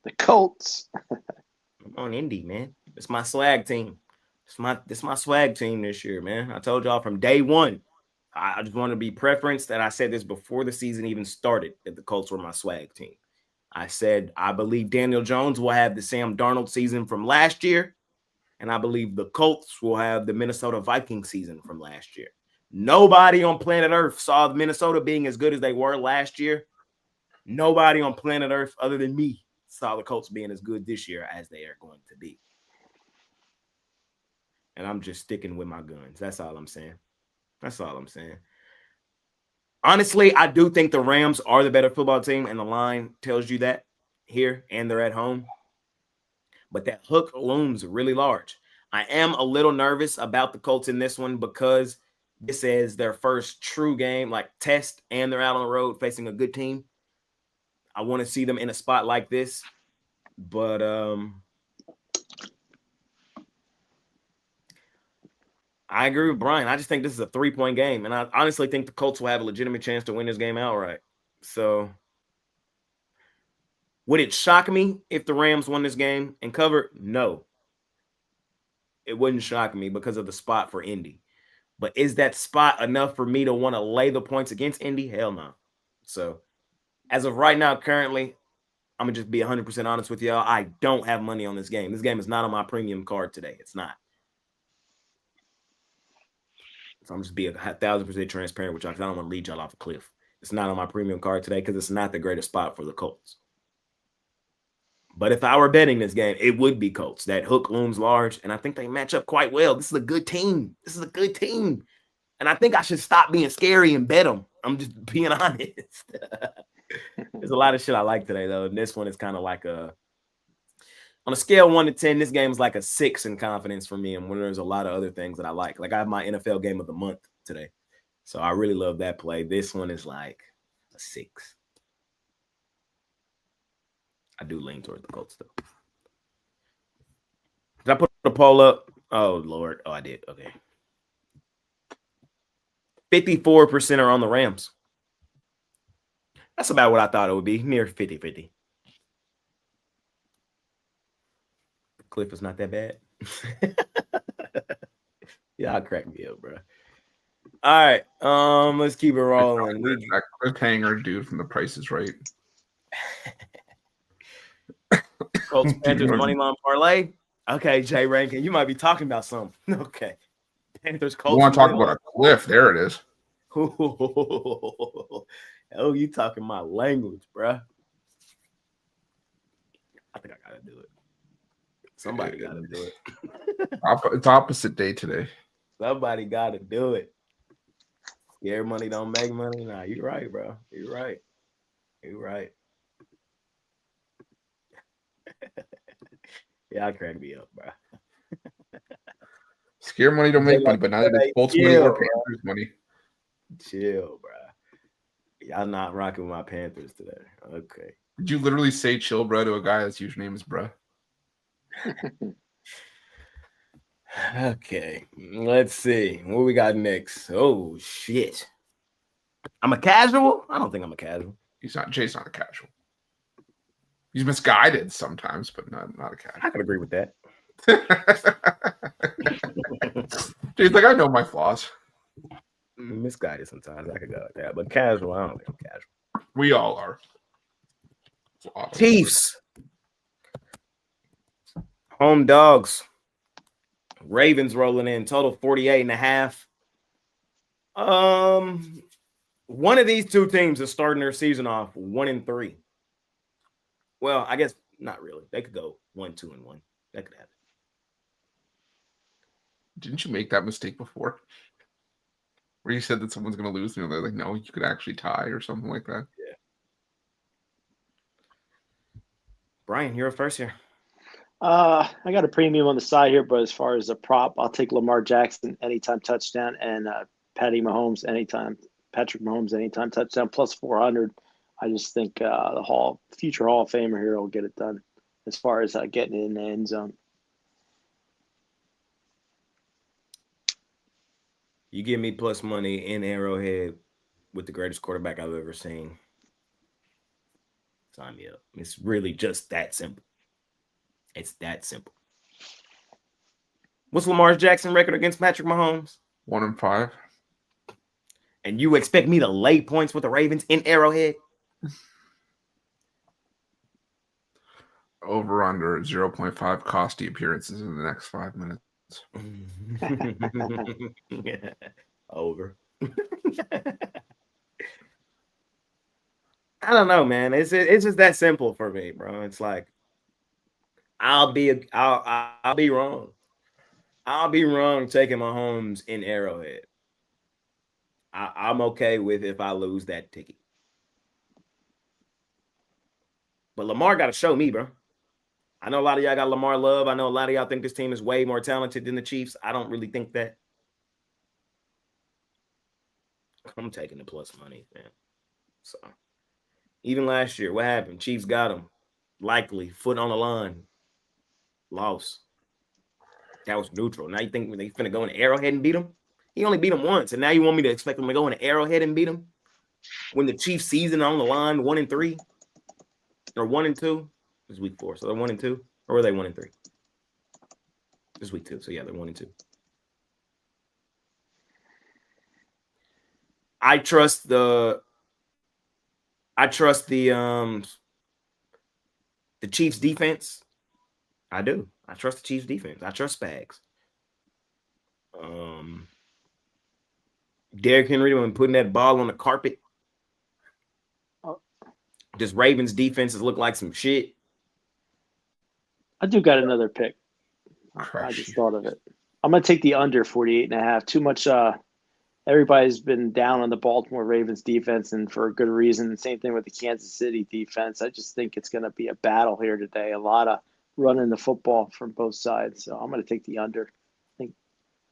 The Colts. I'm on Indy, man. It's my swag team. It's my swag team this year, man. I told y'all from day one. I just want to be preferenced, and I said this before the season even started, that the Colts were my swag team. I said I believe Daniel Jones will have the Sam Darnold season from last year, and I believe the Colts will have the Minnesota Vikings season from last year. Nobody on planet Earth saw Minnesota being as good as they were last year. Nobody on planet Earth other than me saw the Colts being as good this year as they are going to be. And I'm just sticking with my guns. That's all I'm saying. Honestly, I do think the Rams are the better football team, and the line tells you that here, and they're at home. But that hook looms really large. I am a little nervous about the Colts in this one because this is their first true game, like test, and they're out on the road facing a good team. I want to see them in a spot like this, but I agree with Brian. I just think this is a 3-point game, and I honestly think the Colts will have a legitimate chance to win this game outright. So would it shock me if the Rams won this game and covered? No. It wouldn't shock me because of the spot for Indy. But is that spot enough for me to want to lay the points against Indy? Hell no. So as of right now, currently, I'm going to just be 100% honest with y'all. I don't have money on this game. This game is not on my premium card today. It's not. So I'm just being 1,000% transparent with y'all because I don't want to lead y'all off a cliff. It's not on my premium card today because it's not the greatest spot for the Colts. But if I were betting this game, it would be Colts. That hook looms large, and I think they match up quite well. This is a good team. And I think I should stop being scary and bet them. I'm just being honest. There's a lot of shit I like today, though. And this one is kind of like on a scale of 1 to 10, this game is like a 6 in confidence for me. And when there's a lot of other things that I like. Like I have my NFL game of the month today. So I really love that play. This one is like a 6. I do lean towards the Colts, though. Did I put the poll up? Oh, Lord. Oh, I did. Okay. 54% are on the Rams. That's about what I thought it would be, near 50-50. The cliff is not that bad. Y'all crack me up, bro. All right, let's keep it rolling. That cliffhanger dude from The Price is Right. Colts Panthers money line parlay. Okay, Jay Rankin, you might be talking about something. Okay, Panthers Colts. You want to talk about a cliff? There it is. Oh, you talking my language, bro. I think I gotta do it. Somebody got to do it. It's opposite day today. Somebody got to do it. Scare money don't make money. Nah, you're right, bro. You're right. You're right. Y'all crack me up, bro. Scare money don't make money, but neither does Colts money or Panthers money. Chill, bro. Y'all not rocking with my Panthers today. Okay. Did you literally say chill, bro, to a guy that's username is bro? Okay. Let's see. What we got next? Oh, shit. I'm a casual? I don't think I'm a casual. Jay's not a casual. He's misguided sometimes, but not a casual. I can agree with that. Jay's like, I know my flaws. Misguided sometimes. I could go with that. But casual, I don't think I'm casual. We all are. Chiefs. Home dogs. Ravens rolling in. Total 48.5. One of these two teams is starting their season off 1-3. Well, I guess not really. They could go 1-2-1. That could happen. Didn't you make that mistake before? Where you said that someone's going to lose, and they're like, no, you could actually tie or something like that. Yeah. Brian, you're first here. I got a premium on the side here, but as far as a prop, I'll take Lamar Jackson anytime touchdown and Patrick Mahomes anytime touchdown plus 400. I just think the future Hall of Famer here will get it done as far as getting in the end zone. You give me plus money in Arrowhead with the greatest quarterback I've ever seen. Sign me up. It's really just that simple. It's that simple. What's Lamar Jackson record against Patrick Mahomes? 1-5. And you expect me to lay points with the Ravens in Arrowhead? Over under 0.5 costly appearances in the next 5 minutes. Over. I don't know, man. It's just that simple for me, bro. It's like I'll be wrong. I'll be wrong taking Mahomes in Arrowhead. I'm okay with if I lose that ticket. But Lamar got to show me, bro. I know a lot of y'all got Lamar love. I know a lot of y'all think this team is way more talented than the Chiefs. I don't really think that. I'm taking the plus money, man. So even last year, what happened? Chiefs got him. Likely, foot on the line. Lost. That was neutral. Now you think they finna go in Arrowhead and beat him? He only beat him once, and now you want me to expect him to go in Arrowhead and beat him? When the Chiefs season on the line, 1-3 or 1-2? It's week 4, so they're 1-2, or were they 1-3? It's week 2, so yeah, they're 1-2. I trust the Chiefs defense. I do. I trust the Chiefs defense. I trust Spags. Derrick Henry when putting that ball on the carpet. This Ravens defenses look like some shit. I do got another pick. I just thought of it. I'm going to take the under 48.5. Too much. Everybody's been down on the Baltimore Ravens defense, and for a good reason. Same thing with the Kansas City defense. I just think it's going to be a battle here today. A lot of running the football from both sides. So I'm going to take the under. I think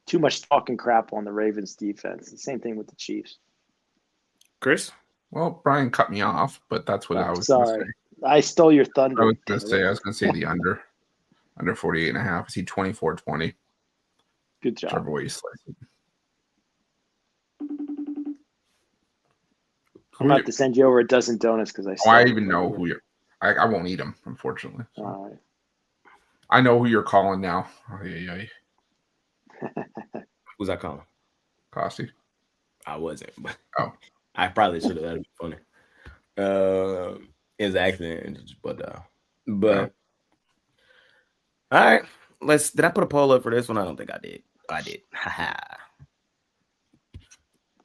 too much talking crap on the Ravens defense. The same thing with the Chiefs. Chris? Well, Brian cut me off, but that's what I was sorry. going to say. I stole your thunder. I was going to say the under. Under 48.5. I see 24-20. Good job. Whichever way you slice it. I'm about to send you over a dozen donuts because I even know who you're. I won't eat them, unfortunately. So. All right. I know who you're calling now. Oh, yeah. Who's I calling? Costi. I wasn't. But oh. I probably should have. That'd be funny. It's accident, but all right. Did I put a poll up for this one? I don't think I did. I did. Haha.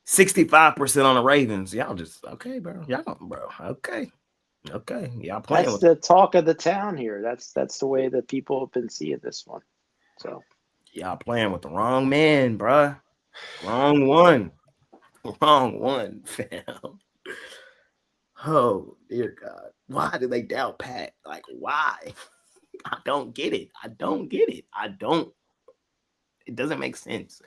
65% on the Ravens. Y'all just okay, bro. Y'all, bro. Okay. Okay, y'all playing That's with the talk of the town here. That's the way that people have been seeing this one. So y'all playing with the wrong man, bruh. Wrong one. Wrong one, fam. Oh dear God. Why do they doubt Pat? Like, why? I don't get it. I don't get it. I don't. It doesn't make sense.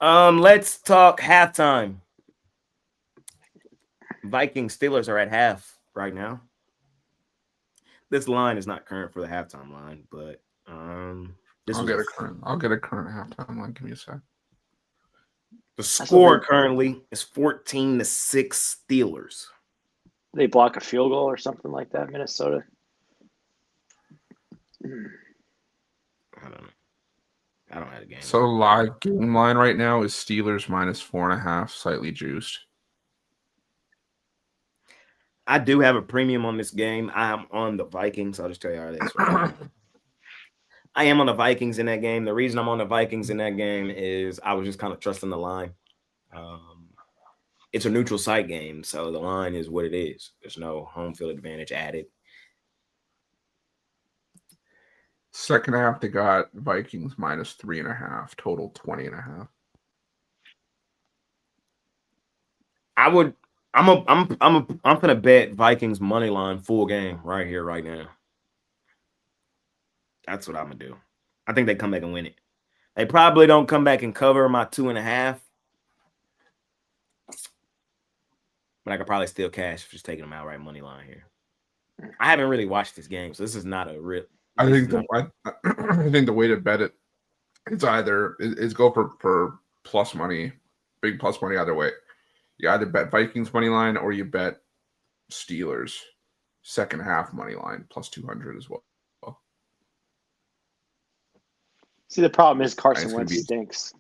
Let's talk halftime. Vikings Steelers are at half right now. This line is not current for the halftime line, but this I'll get a current halftime line. Give me a sec. The score currently is 14-6 Steelers. They block a field goal or something like that, Minnesota. I don't know. I don't have a game. So live game line right now is Steelers -4.5, slightly juiced. I do have a premium on this game. I'm on the Vikings. I'll just tell you how it is. Right? I am on the Vikings in that game. The reason I'm on the Vikings in that game is I was just kind of trusting the line. It's a neutral site game, so the line is what it is. There's no home field advantage added. Second half, they got Vikings -3.5, total 20.5. I'm gonna bet Vikings money line full game right here, right now. That's what I'm gonna do. I think they come back and win it. They probably don't come back and cover my 2.5. But I could probably still cash for just taking them outright money line here. I haven't really watched this game, so this is not a real. I think the way to bet it is either is go for plus money, big plus money either way. You either bet Vikings money line or you bet Steelers second half money line plus 200 as well. See, the problem is Carson Wentz stinks.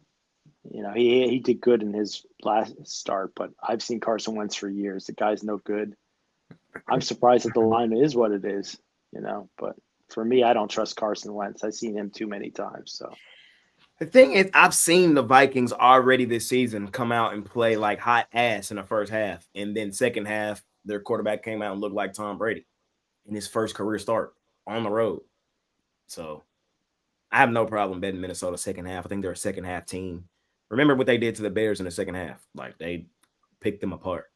You know, he did good in his last start, but I've seen Carson Wentz for years. The guy's no good. I'm surprised that the line is what it is, you know. But for me, I don't trust Carson Wentz. I've seen him too many times. So the thing is, I've seen the Vikings already this season come out and play like hot ass in the first half, and then second half, their quarterback came out and looked like Tom Brady in his first career start on the road. So I have no problem betting Minnesota second half. I think they're a second half team. Remember what they did to the Bears in the second half. Like, they picked them apart.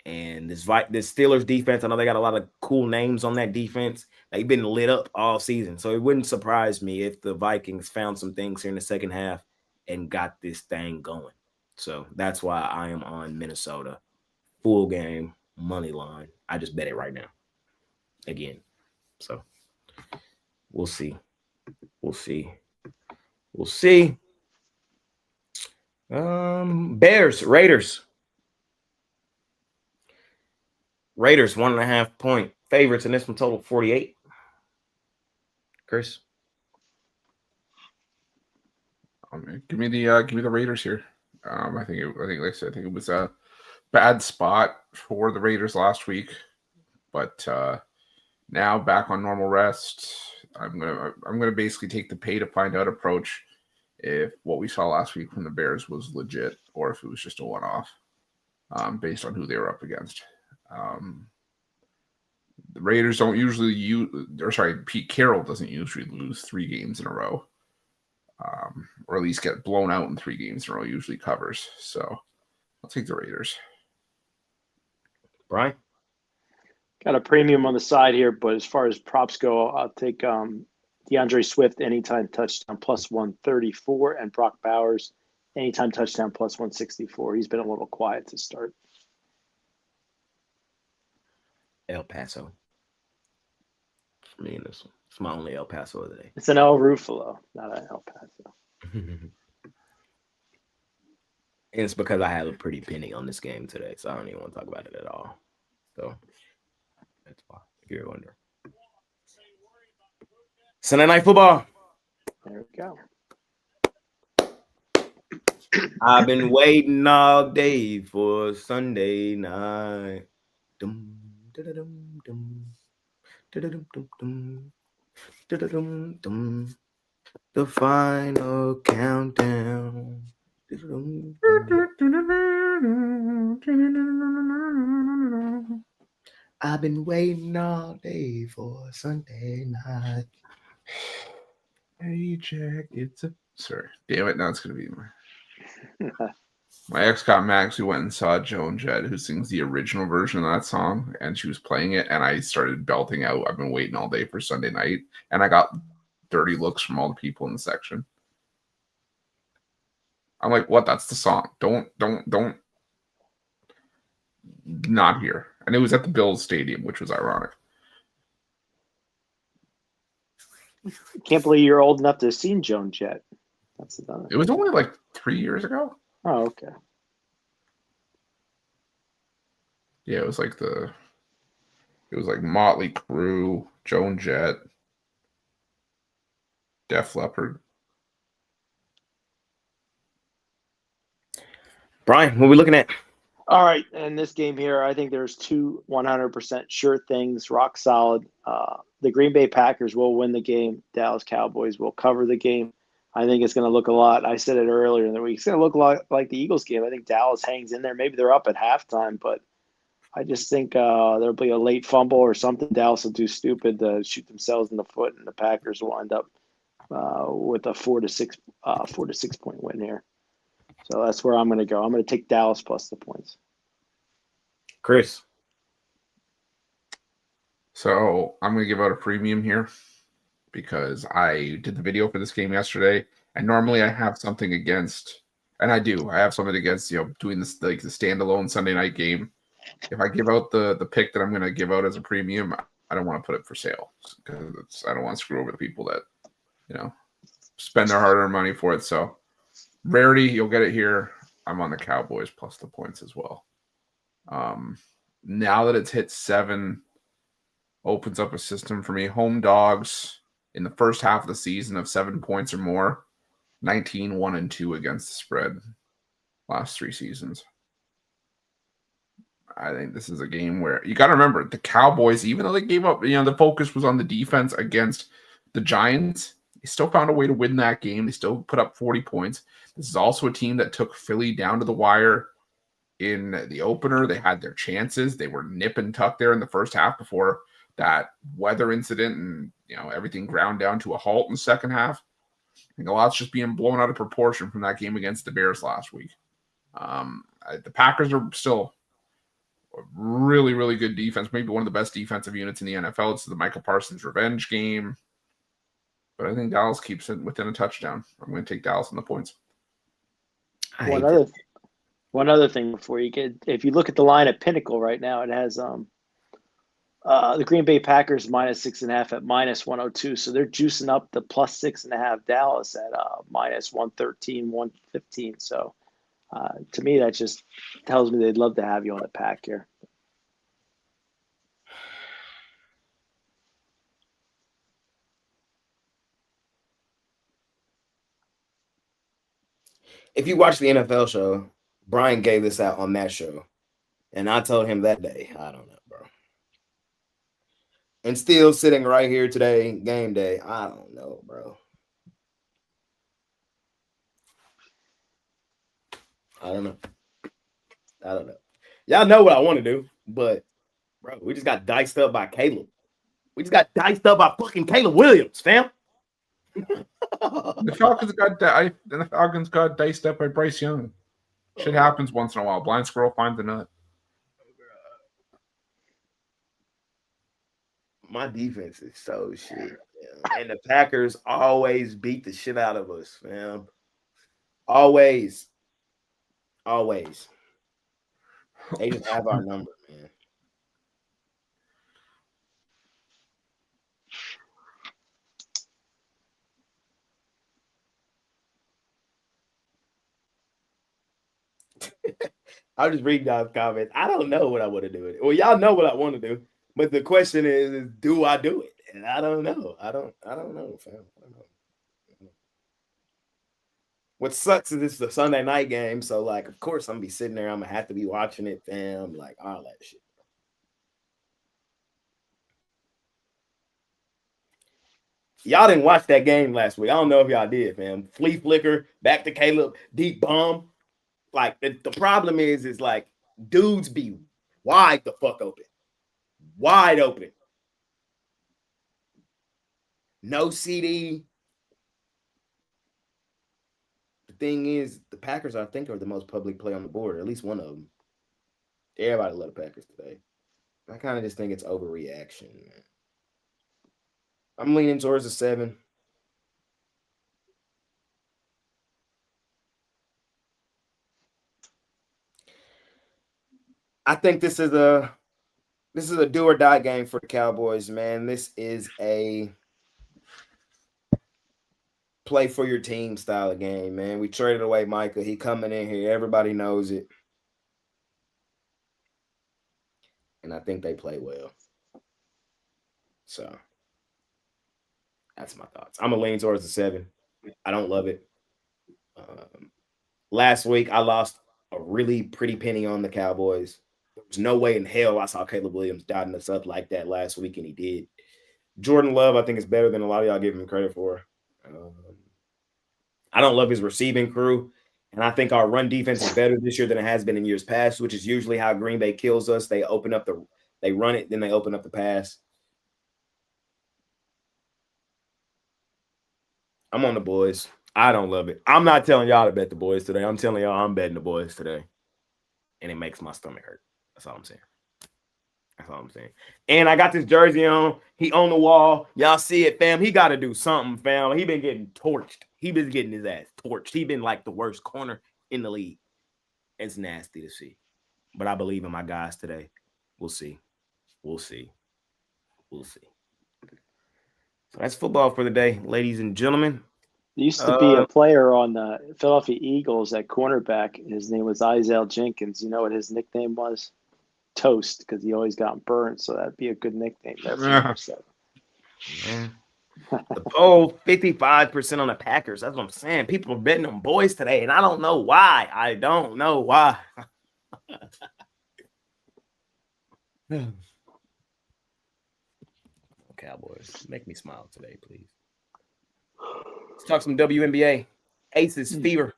And this Steelers defense, I know they got a lot of cool names on that defense. They've been lit up all season. So it wouldn't surprise me if the Vikings found some things here in the second half and got this thing going. So that's why I am on Minnesota. Full game, money line. I just bet it right now. Again. So we'll see. We'll see. We'll see. Bears, Raiders. Raiders 1.5 point favorites in this one, total 48. Chris, Give me the Raiders here. I think like I said, I think it was a bad spot for the Raiders last week, but now back on normal rest. I'm gonna basically take the pay to find out approach if what we saw last week from the Bears was legit or if it was just a one-off based on who they were up against. The Raiders don't usually Pete Carroll doesn't usually lose 3 games in a row, or at least get blown out in 3 games in a row. Usually covers, so I'll take the Raiders. Brian, got a premium on the side here, but as far as props go, I'll take DeAndre Swift anytime touchdown plus 134, and Brock Bowers anytime touchdown plus 164. He's been a little quiet to start. El Paso. For me in this one. It's my only El Paso of the day. It's an El Ruffalo, not an El Paso. And it's because I have a pretty penny on this game today, so I don't even want to talk about it at all. So that's why, if you're wondering. Sunday Night Football. There we go. I've been waiting all day for Sunday night. Dum, da-da-dum, dum, da-da-dum, dum, dum, da-da-dum, dum. The final countdown. I've been waiting all day for Sunday night. Hey Jack, sorry. Damn it, now it's gonna be my ex got mad because we went and saw Joan Jett, who sings the original version of that song, and she was playing it, and I started belting out, I've been waiting all day for Sunday night, and I got dirty looks from all the people in the section. I'm like, what? That's the song. Don't not here. And it was at the Bills Stadium, which was ironic. Can't believe you're old enough to have seen Joan Jett. That's another. It was only like 3 years ago. Oh, okay. Yeah, it was like Motley Crue, Joan Jett, Def Leppard. Brian, what are we looking at? All right, in this game here, I think there's two 100% sure things, rock solid. The Green Bay Packers will win the game. Dallas Cowboys will cover the game. I think it's going to look a lot. I said it earlier in the week. It's going to look a lot like the Eagles game. I think Dallas hangs in there. Maybe they're up at halftime, but I just think there'll be a late fumble or something. Dallas will do stupid to shoot themselves in the foot, and the Packers will end up with a 4 to 6 point win here. So that's where I'm going to go. I'm going to take Dallas plus the points. Chris. So I'm going to give out a premium here because I did the video for this game yesterday. And normally I have something against, and I do. I have something against, doing this like the standalone Sunday night game. If I give out the pick that I'm going to give out as a premium, I don't want to put it for sale because I don't want to screw over the people that, spend their hard-earned money for it. So rarity, you'll get it here. I'm on the Cowboys plus the points as well. Now that it's hit 7, opens up a system for me. Home dogs in the first half of the season of 7 points or more, 19, 1 and 2 against the spread last 3 seasons. I think this is a game where you got to remember the Cowboys, even though they gave up, the focus was on the defense against the Giants. They still found a way to win that game. They still put up 40 points. This is also a team that took Philly down to the wire in the opener. They had their chances. They were nip and tuck there in the first half before that weather incident and, everything ground down to a halt in the second half. I think a lot's just being blown out of proportion from that game against the Bears last week. The Packers are still a really, really good defense, maybe one of the best defensive units in the NFL. It's the Micah Parsons revenge game. But I think Dallas keeps it within a touchdown. I'm going to take Dallas on the points. One other thing before you get, if you look at the line at Pinnacle right now, it has the Green Bay Packers minus 6.5 at minus 102. So they're juicing up the plus 6.5 Dallas at minus 113, 115. So to me, that just tells me they'd love to have you on the pack here. If you watch the NFL show, Brian gave this out on that show. And I told him that day, I don't know, bro. And still sitting right here today, game day, I don't know, bro. I don't know. Y'all know what I want to do, but, bro, we just got diced up by Caleb. We just got diced up by fucking Caleb Williams, fam. The Falcons got diced up by Bryce Young. Shit happens once in a while. Blind squirrel finds a nut. My defense is so shit, man. And the Packers always beat the shit out of us, fam. Always. They just have our number, man. I'll just read y'all's comments. I don't know what I want to do with it. Well, y'all know what I want to do, but the question is do I do it? And I don't know. I don't know, fam. I don't know. What sucks is it's a Sunday night game, so like, of course, I'm gonna be sitting there. I'm gonna have to be watching it, fam. Like all that shit. Y'all didn't watch that game last week. I don't know if y'all did, fam. Flea flicker, back to Caleb, deep bomb. Like, the problem is like, dudes be wide the fuck open. Wide open. No CD. The thing is, the Packers, I think, are the most public play on the board, or at least one of them. Everybody love the Packers today. I kind of just think it's overreaction, man. I'm leaning towards a 7. I think this is a do or die game for the Cowboys, man. This is a play for your team style of game, man. We traded away Micah. He coming in here. Everybody knows it. And I think they play well. So that's my thoughts. I'm going to lean towards the 7. I don't love it. Last week, I lost a really pretty penny on the Cowboys. There's no way in hell I saw Caleb Williams dotting us up like that last week, and he did. Jordan Love, I think, is better than a lot of y'all give him credit for. I don't love his receiving crew, and I think our run defense is better this year than it has been in years past, which is usually how Green Bay kills us. They run it, then they open up the pass. I'm on the boys. I don't love it. I'm not telling y'all to bet the boys today. I'm telling y'all I'm betting the boys today, and it makes my stomach hurt. That's all I'm saying. That's all I'm saying. And I got this jersey on. He on the wall. Y'all see it, fam. He got to do something, fam. He been getting torched. He been getting his ass torched. He been like the worst corner in the league. It's nasty to see. But I believe in my guys today. We'll see. We'll see. We'll see. So that's football for the day, ladies and gentlemen. There used to be a player on the Philadelphia Eagles at cornerback. His name was Isaiah Jenkins. You know what his nickname was? Toast, because he always got burnt. So that'd be a good nickname. That's what yeah. The poll, 55% on the Packers. That's what I'm saying. People are betting on boys today, and I don't know why. I don't know why. Cowboys, make me smile today, please. Let's talk some WNBA. Aces fever.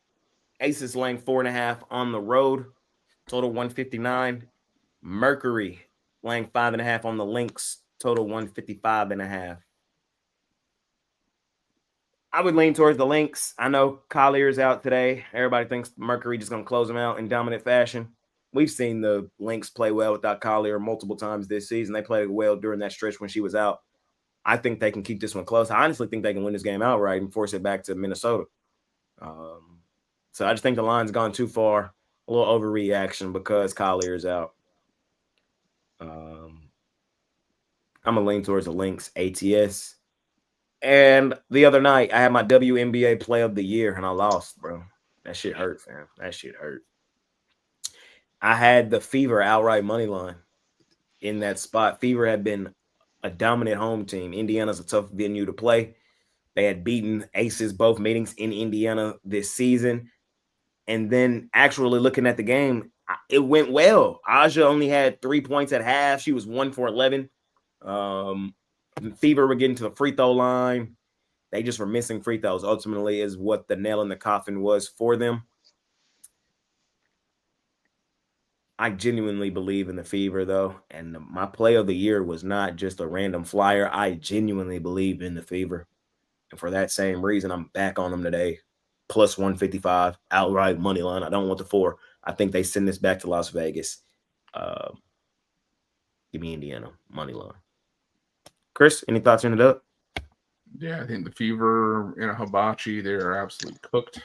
Aces laying 4.5 on the road. Total 159. Mercury laying 5.5 on the Lynx. Total 155.5. I would lean towards the Lynx. I know Collier's out today. Everybody thinks Mercury just going to close them out in dominant fashion. We've seen the Lynx play well without Collier multiple times this season. They played well during that stretch when she was out. I think they can keep this one close. I honestly think they can win this game outright and force it back to Minnesota. So I just think the line's gone too far. A little overreaction because Collier is out. I'm going to lean towards the Lynx ATS. And the other night, I had my WNBA play of the year, and I lost, bro. That shit hurt, fam. That shit hurt. I had the Fever outright money line in that spot. Fever had been a dominant home team. Indiana's a tough venue to play. They had beaten Aces both meetings in Indiana this season. And then actually looking at the game, it went well. Aja only had 3 points at half. She was 1 for 11. Fever were getting to the free throw line. They just were missing free throws. Ultimately is what the nail in the coffin was for them. I genuinely believe in the Fever, though. And my play of the year was not just a random flyer. I genuinely believe in the Fever. And for that same reason, I'm back on them today. Plus 155, outright money line. I don't want the 4. I think they send this back to Las Vegas. Give me Indiana, money line. Chris, any thoughts on it up? Yeah, I think the Fever in a hibachi, they are absolutely cooked.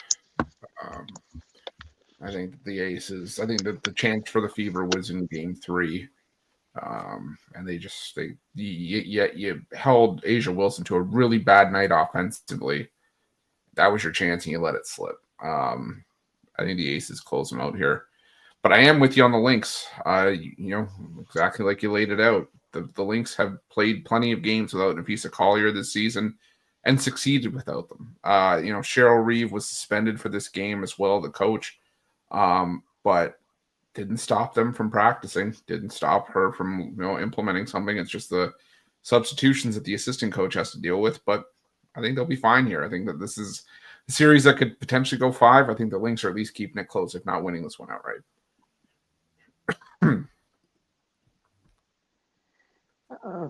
I think the Aces, I think that the chance for the Fever was in game 3. And you held Asia Wilson to a really bad night offensively. That was your chance and you let it slip. I think the Aces close them out here. But I am with you on the Lynx. Exactly like you laid it out. The Lynx have played plenty of games without Nafisa Collier this season and succeeded without them. Cheryl Reeve was suspended for this game as well, the coach, but didn't stop them from practicing, didn't stop her from implementing something. It's just the substitutions that the assistant coach has to deal with. But I think they'll be fine here. I think that this is a series that could potentially go 5. I think the Lynx are at least keeping it close, if not winning this one outright.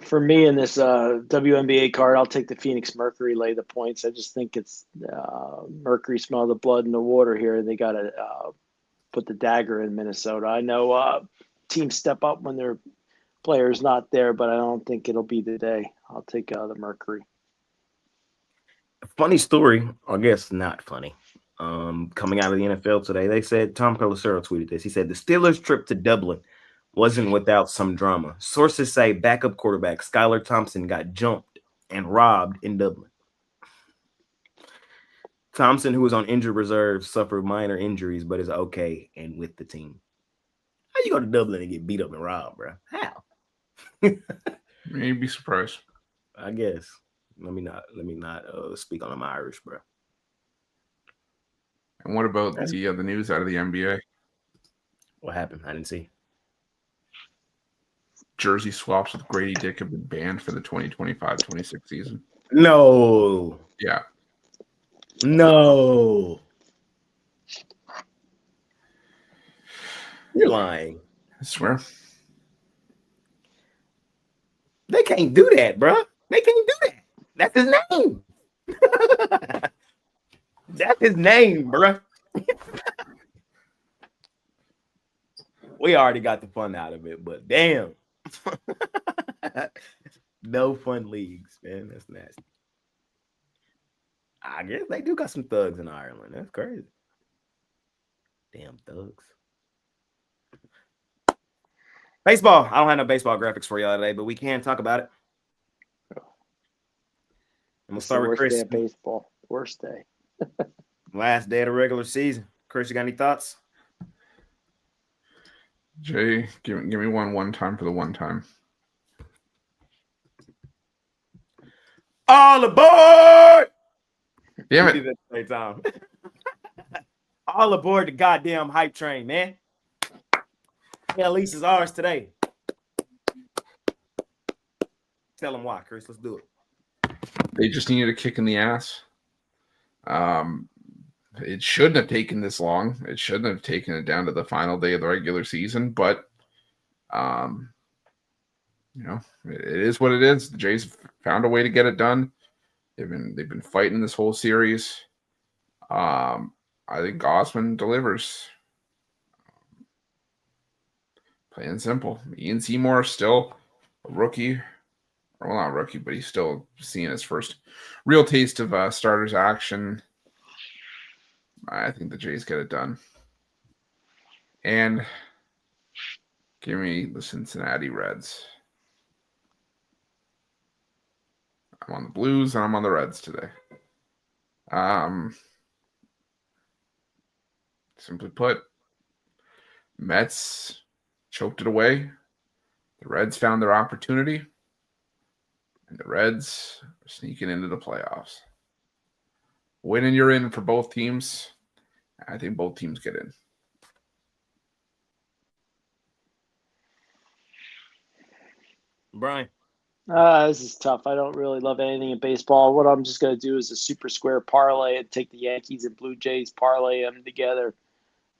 For me in this WNBA card, I'll take the Phoenix Mercury, lay the points. I just think it's Mercury smell the blood in the water here. They got to put the dagger in Minnesota. I know teams step up when their player's not there, but I don't think it'll be the day. I'll take the Mercury. Funny story, I guess not funny. Coming out of the NFL today, they said, Tom Pelissero tweeted this. He said, the Steelers' trip to Dublin wasn't without some drama. Sources say backup quarterback Skylar Thompson got jumped and robbed in Dublin. Thompson, who was on injured reserve, suffered minor injuries, but is okay and with the team. How you go to Dublin and get beat up and robbed, bro? How? You'd be surprised. I guess. Let me not speak on them Irish, bro. And what about the news out of the NBA? What happened? I didn't see. Jersey swaps with Grady Dick have been banned for the 2025-26 season. No. Yeah. No. You're lying. I swear. They can't do that, bro. They can't do that. That's his name. That's his name, bro. We already got the fun out of it, but damn. No fun leagues, man. That's nasty. I guess they do got some thugs in Ireland. That's crazy. Damn thugs. Baseball. I don't have no baseball graphics for y'all today, but we can talk about it. I'm gonna start with Chris. Worst day of baseball. Worst day. Last day of the regular season. Chris, you got any thoughts? Jay, give me one time for the one time. All aboard! Damn it. At the same time. All aboard the goddamn hype train, man. Yeah, at least it's ours today. Tell them why, Chris. Let's do it. They just needed a kick in the ass. It shouldn't have taken this long. It shouldn't have taken it down to the final day of the regular season, but it is what it is. The Jays found a way to get it done. They've been fighting this whole series. I think Gausman delivers. Plain and simple. Ian Seymour still a rookie. Well, not rookie, but he's still seeing his first real taste of starters action. I think the Jays get it done. And give me the Cincinnati Reds. I'm on the Blues and I'm on the Reds today. Simply put, Mets choked it away. The Reds found their opportunity. And the Reds are sneaking into the playoffs. Winning, you're in for both teams. I think both teams get in. Brian. This is tough. I don't really love anything in baseball. What I'm just going to do is a super square parlay and take the Yankees and Blue Jays, parlay them together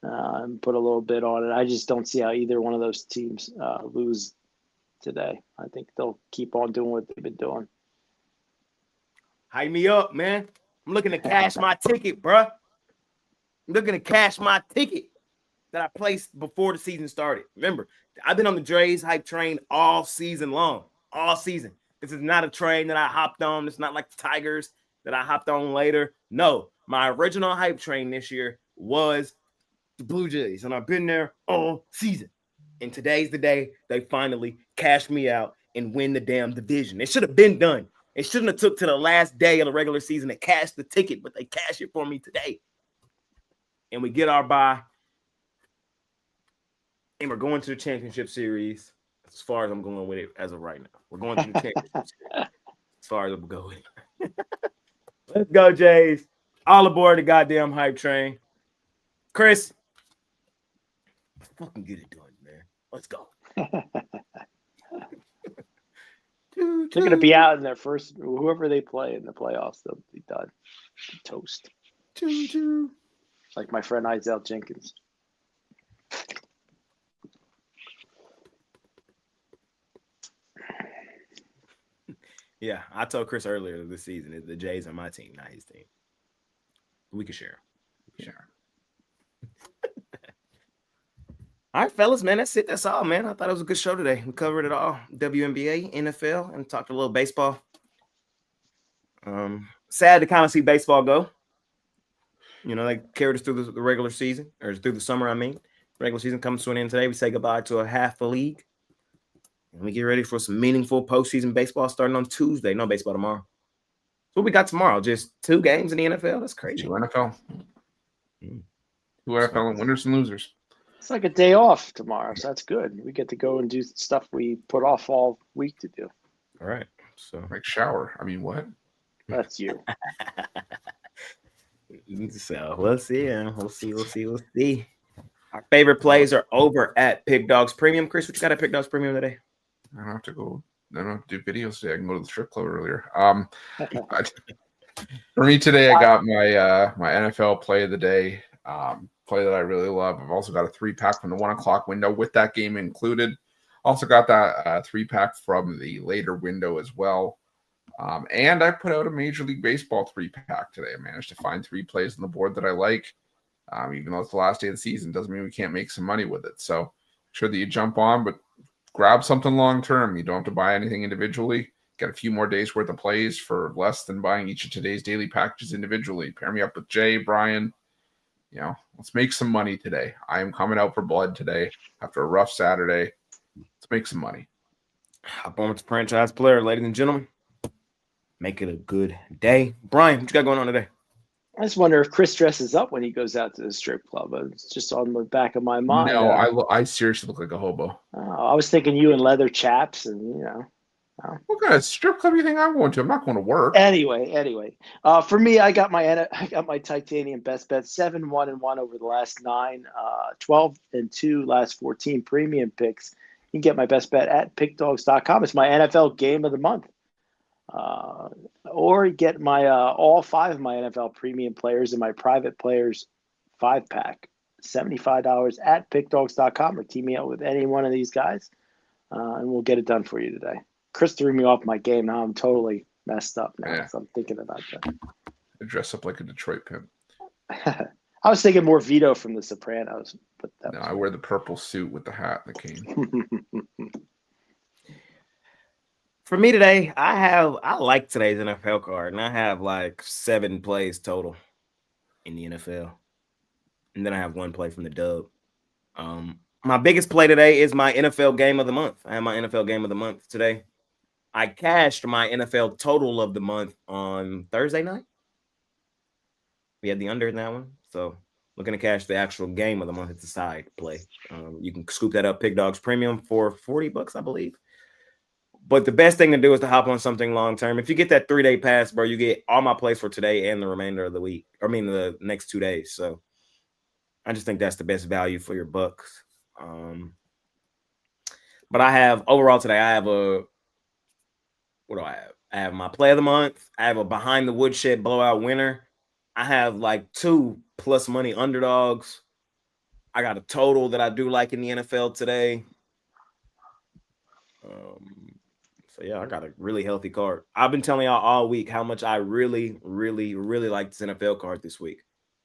and put a little bit on it. I just don't see how either one of those teams lose today. I think they'll keep on doing what they've been doing. Hype me up, man. I'm looking to cash my ticket, bro. I'm looking to cash my ticket that I placed before the season started. Remember, I've been on the Jays hype train all season long. All season. This is not a train that I hopped on. It's not like the Tigers that I hopped on later. No, my original hype train this year was the Blue Jays, and I've been there all season. And today's the day they finally cash me out and win the damn division. It should have been done. It shouldn't have took to the last day of the regular season to cash the ticket, but they cash it for me today. And we get our bye. And we're going to the championship series. As far as I'm going with it as of right now. We're going to the championship series. As far as I'm going. Let's go, Jays. All aboard the goddamn hype train. Chris. Fucking get it done, man. Let's go. They're going to be out in their first, whoever they play in the playoffs, they'll be done. Toast. Like my friend Isaiah Jenkins. Yeah, I told Chris earlier this season the Jays are my team, not his team. We can share. Sure. All right, fellas, man, that's it. That's all, man. I thought it was a good show today. We covered it all. WNBA, NFL, and talked a little baseball. Sad to kind of see baseball go. You know, they carried us through the regular season, or through the summer, I mean. Regular season comes to an end today. We say goodbye to a half the league. And we get ready for some meaningful postseason baseball starting on Tuesday. No baseball tomorrow. So what we got tomorrow? Just 2 games in the NFL? That's crazy. 2 NFL. 2 NFL and winners and losers. It's like a day off tomorrow, so that's good. We get to go and do stuff we put off all week to do. All right. So Like shower. I mean, what? That's you. So we'll see. We'll see. Our favorite plays are over at PickDawgz Premium. Chris, what you got at PickDawgz Premium today? I don't have to go. I don't have to do videos today. I can go to the strip club earlier. For me today, I got my NFL play of the day. Play that I really love. I've also got a 3-pack from the 1 o'clock window with that game included. Also got that 3-pack from the later window as well. And I put out a Major League Baseball 3-pack today. I managed to find 3 plays on the board that I like. Even though it's the last day of the season, doesn't mean we can't make some money with it. So make sure that you jump on, but grab something long term. You don't have to buy anything individually. Got a few more days worth of plays for less than buying each of today's daily packages individually. Pair me up with Jay, Brian. You know, let's make some money today. I am coming out for blood today after a rough Saturday. Let's make some money. Hop on with the franchise player, ladies and gentlemen. Make it a good day. Brian, what you got going on today? I just wonder if Chris dresses up when he goes out to the strip club. It's just on the back of my mind. No, I seriously look like a hobo. I was thinking you in leather chaps and, you know. What kind of strip club do you think I'm going to? I'm not going to work. Anyway. For me, I got my titanium best bet 7-1-1 over the last 9, 12-2 last 14 premium picks. You can get my best bet at PickDawgz.com. It's my NFL game of the month. Or get my all 5 of my NFL premium players in my private players 5-pack, $75 at PickDawgz.com, or team me up with any one of these guys, and we'll get it done for you today. Chris threw me off my game. Now I'm totally messed up now. Yeah. So I'm thinking about that. I dress up like a Detroit pimp. I was thinking more Vito from The Sopranos, but No, I wear the purple suit with the hat and the cane. For me today, I like today's NFL card, and I have like 7 plays total in the NFL. And then I have 1 play from the dub. My biggest play today is my NFL game of the month. I have my NFL game of the month today. I cashed my NFL total of the month on Thursday night. We had the under in that one. So looking to cash the actual game of the month. It's a side play. You can scoop that up, PickDawgz Premium, for $40, I believe. But the best thing to do is to hop on something long term. If you get that 3-day pass, bro, you get all my plays for today and the remainder of the week. The next 2 days. So I just think that's the best value for your bucks. But I have overall today, I have what do I have? I have my play of the month. I have a behind the woodshed blowout winner. I have like 2 plus money underdogs. I got a total that I do like in the NFL today. So yeah, I got a really healthy card. I've been telling y'all all week how much I really, really, really like this NFL card this week.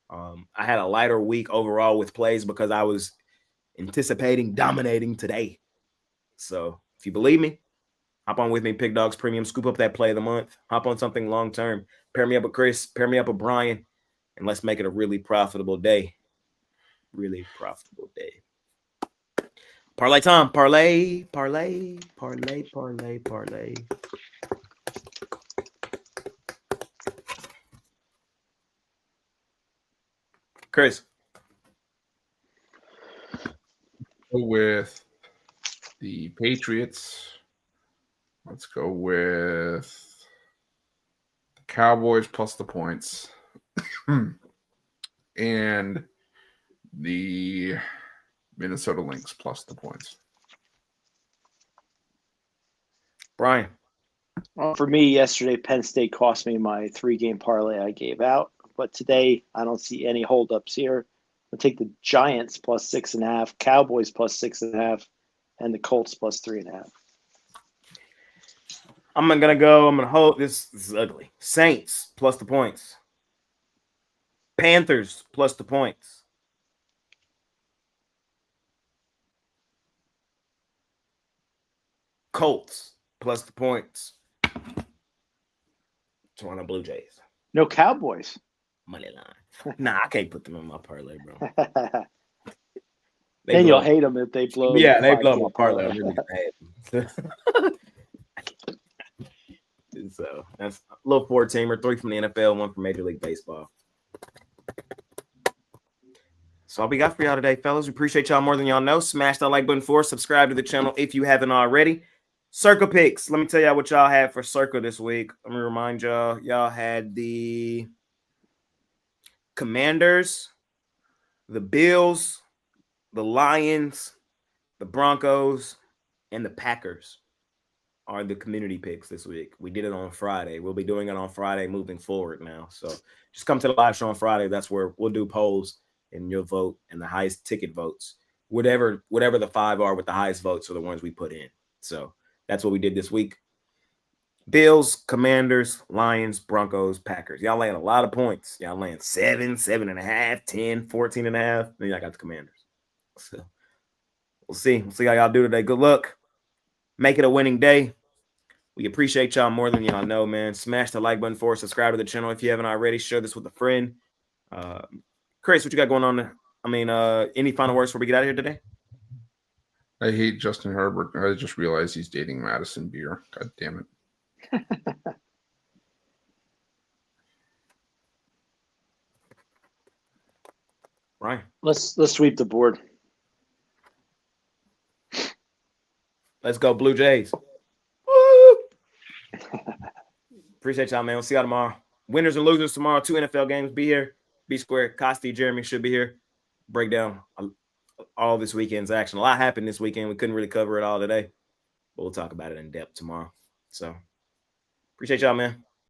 I had a lighter week overall with plays because I was anticipating dominating today. So if you believe me, hop on with me, PickDawgz Premium, scoop up that play of the month, hop on something long term, pair me up with Chris, pair me up with Brian, and let's make it a really profitable day. Really profitable day. Parlay time. Parlay. Chris. Go with the Patriots. Let's go with the Cowboys plus the points. And the Minnesota Lynx plus the points. Brian. Well, for me, yesterday, Penn State cost me my 3-game parlay I gave out. But today, I don't see any holdups here. I'll take the Giants plus 6.5, Cowboys plus 6.5, and the Colts plus 3.5. I'm gonna hold this. This is ugly. Saints plus the points. Panthers plus the points. Colts plus the points. Toronto Blue Jays. No Cowboys. Money line. Nah, I can't put them in my parlay, bro. Then you'll hate them if they blow. Yeah, they 5K blow my parlay. I'm really gonna hate them. So that's a little 4-teamer, 3 from the NFL, 1 from Major League Baseball. So all we got for y'all today, fellas. We appreciate y'all more than y'all know. Smash that like button for us. Subscribe to the channel if you haven't already. Circle picks. Let me tell y'all what y'all had for Circle this week. Let me remind y'all. Y'all had the Commanders, the Bills, the Lions, the Broncos, and the Packers are the community picks this week. We did it on Friday. We'll be doing it on Friday moving forward now. So just come to the live show on Friday. That's where we'll do polls and you'll vote, and the highest ticket votes, whatever the 5 are with the highest votes are the ones we put in. So that's what we did this week. Bills, Commanders, Lions, Broncos, Packers. Y'all laying a lot of points. Y'all laying 7, 7.5, 10, 14.5. Then y'all got the Commanders. So we'll see. We'll see how y'all do today. Good luck. Make it a winning day. We appreciate y'all more than y'all know, man. Smash the like button for us. Subscribe to the channel if you haven't already. Share this with a friend. Chris, what you got going on there? I mean, any final words before we get out of here today? I hate Justin Herbert. I just realized he's dating Madison Beer. God damn it. Right. Let's sweep the board. Let's go, Blue Jays. Woo! Appreciate y'all, man. We'll see y'all tomorrow. Winners and losers tomorrow. 2 NFL games. Be here. B Square. Costi, Jeremy should be here. Break down all this weekend's action. A lot happened this weekend. We couldn't really cover it all today, but we'll talk about it in depth tomorrow. So appreciate y'all, man.